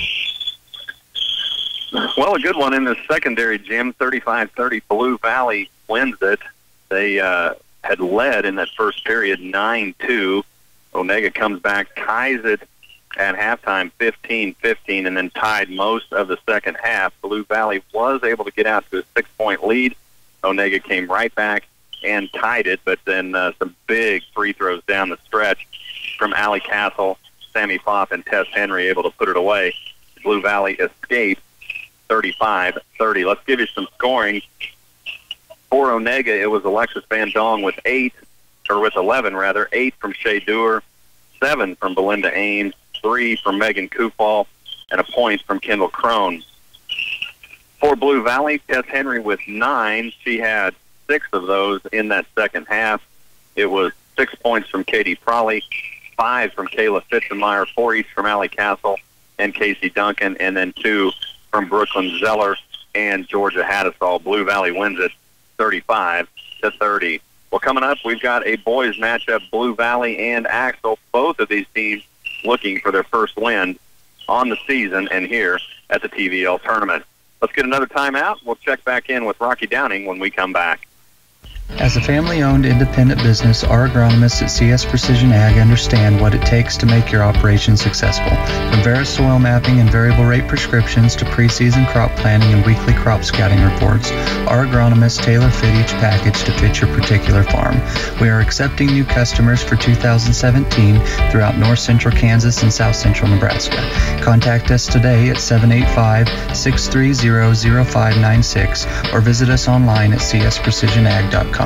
Well, a good one in the secondary, Jim. 35-30, Blue Valley wins it. They had led in that first period 9-2. Onaga comes back, ties it at halftime 15-15, and then tied most of the second half. Blue Valley was able to get out to a 6-point lead. Onaga came right back and tied it, but then some big free throws down the stretch from Allie Castle, Sammy Pfaff, and Tess Henry able to put it away. Blue Valley escaped 35-30. Let's give you some scoring. For Onaga, it was Alexis Van Dong with 11 rather. 8 from Shea Dewar, 7 from Belinda Ames, 3 from Megan Kufal, and a point from Kendall Crone. For Blue Valley, Tess Henry with 9. She had 6 of those in that second half. It was 6 points from Katie Prawley, 5 from Kayla Fitzenmeyer, 4 each from Allie Castle and Casey Duncan, and then 2 from Brooklyn Zeller and Georgia Hattisall. Blue Valley wins it 35-30. Well, coming up, we've got a boys matchup, Blue Valley and Axel. Both of these teams looking for their first win on the season and here at the TVL tournament. Let's get another timeout. We'll check back in with Rocky Downing when we come back. As a family-owned independent business, our agronomists at CS Precision Ag understand what it takes to make your operation successful. From Vera soil mapping and variable rate prescriptions to pre-season crop planning and weekly crop scouting reports, our agronomists tailor-fit each package to fit your particular farm. We are accepting new customers for 2017 throughout north central Kansas and south central Nebraska. Contact us today at 785-630-0596 or visit us online at csprecisionag.com.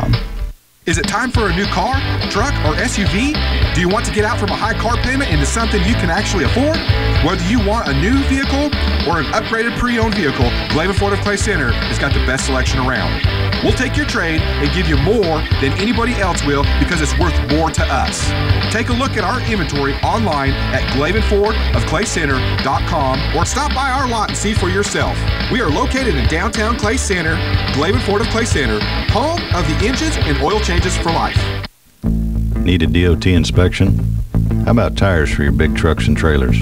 Is it time for a new car, truck, or SUV? Do you want to get out from a high car payment into something you can actually afford? Whether you want a new vehicle or an upgraded pre-owned vehicle, Glavin Ford of Clay Center has got the best selection around. We'll take your trade and give you more than anybody else will because it's worth more to us. Take a look at our inventory online at GlavinFordofClayCenter.com or stop by our lot and see for yourself. We are located in downtown Clay Center, Glavin Ford of Clay Center, home of the engines and oil changes for life. Need a DOT inspection? How about tires for your big trucks and trailers?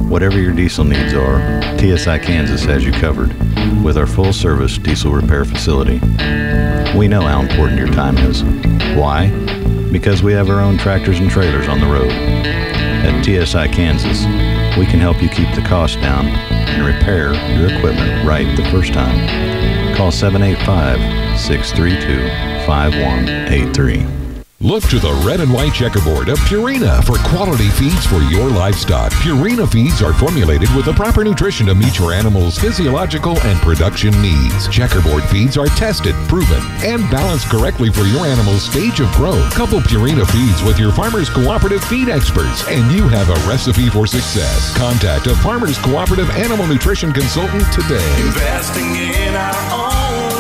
Whatever your diesel needs are, TSI Kansas has you covered with our full-service diesel repair facility. We know how important your time is. Why? Because we have our own tractors and trailers on the road. At TSI Kansas, we can help you keep the cost down and repair your equipment right the first time. Call 785-632-5183. Look to the red and white checkerboard of Purina for quality feeds for your livestock. Purina feeds are formulated with the proper nutrition to meet your animal's physiological and production needs. Checkerboard feeds are tested, proven, and balanced correctly for your animal's stage of growth. Couple Purina feeds with your Farmers Cooperative feed experts, and you have a recipe for success. Contact a Farmers Cooperative animal nutrition consultant today. Investing in our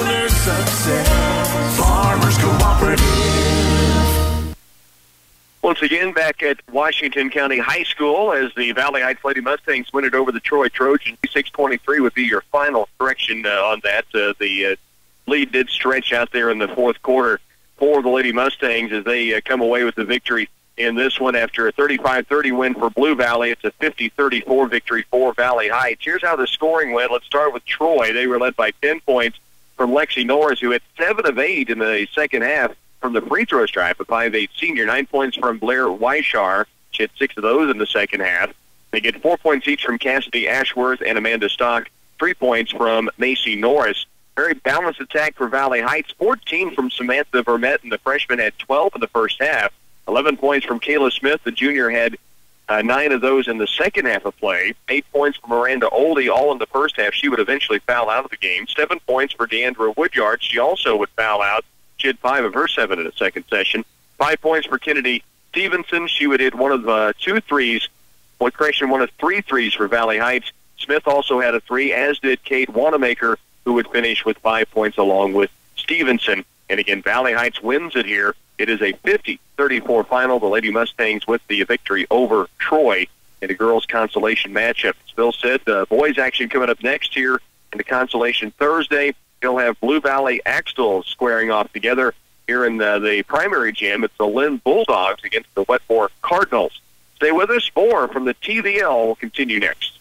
owner's success. Farmers Cooperative. Once again, back at Washington County High School as the Valley Heights Lady Mustangs win it over the Troy Trojans. 6:23 would be your final correction on that. The lead did stretch out there in the fourth quarter for the Lady Mustangs as they come away with the victory in this one after a 35-30 win for Blue Valley. It's a 50-34 victory for Valley Heights. Here's how the scoring went. Let's start with Troy. They were led by 10 points from Lexi Norris, who had 7 of 8 in the second half from the free throw stripe, a 5'8" senior. 9 points from Blair Weishar. She had 6 of those in the second half. They get 4 points each from Cassidy Ashworth and Amanda Stock. 3 points from Macy Norris. Very balanced attack for Valley Heights. 14 from Samantha Vermette, and the freshman had 12 in the first half. 11 points from Kayla Smith. The junior had 9 of those in the second half of play. 8 points from Miranda Oldie, all in the first half. She would eventually foul out of the game. 7 points for Deandra Woodyard. She also would foul out. She had 5 of her 7 in the second session. 5 points for Kennedy Stevenson. She would hit one of 2 threes. One of 3 threes for Valley Heights. Smith also had a 3, as did Kate Wanamaker, who would finish with 5 points along with Stevenson. And again, Valley Heights wins it here. It is a 50-34 final. The Lady Mustangs with the victory over Troy in a girls' consolation matchup. As Bill said, boys action coming up next here in the consolation Thursday. You'll have Blue Valley Axtell squaring off together here in the primary gym. It's the Lynn Bulldogs against the Wetmore Cardinals. Stay with us. More from the TVL will continue next.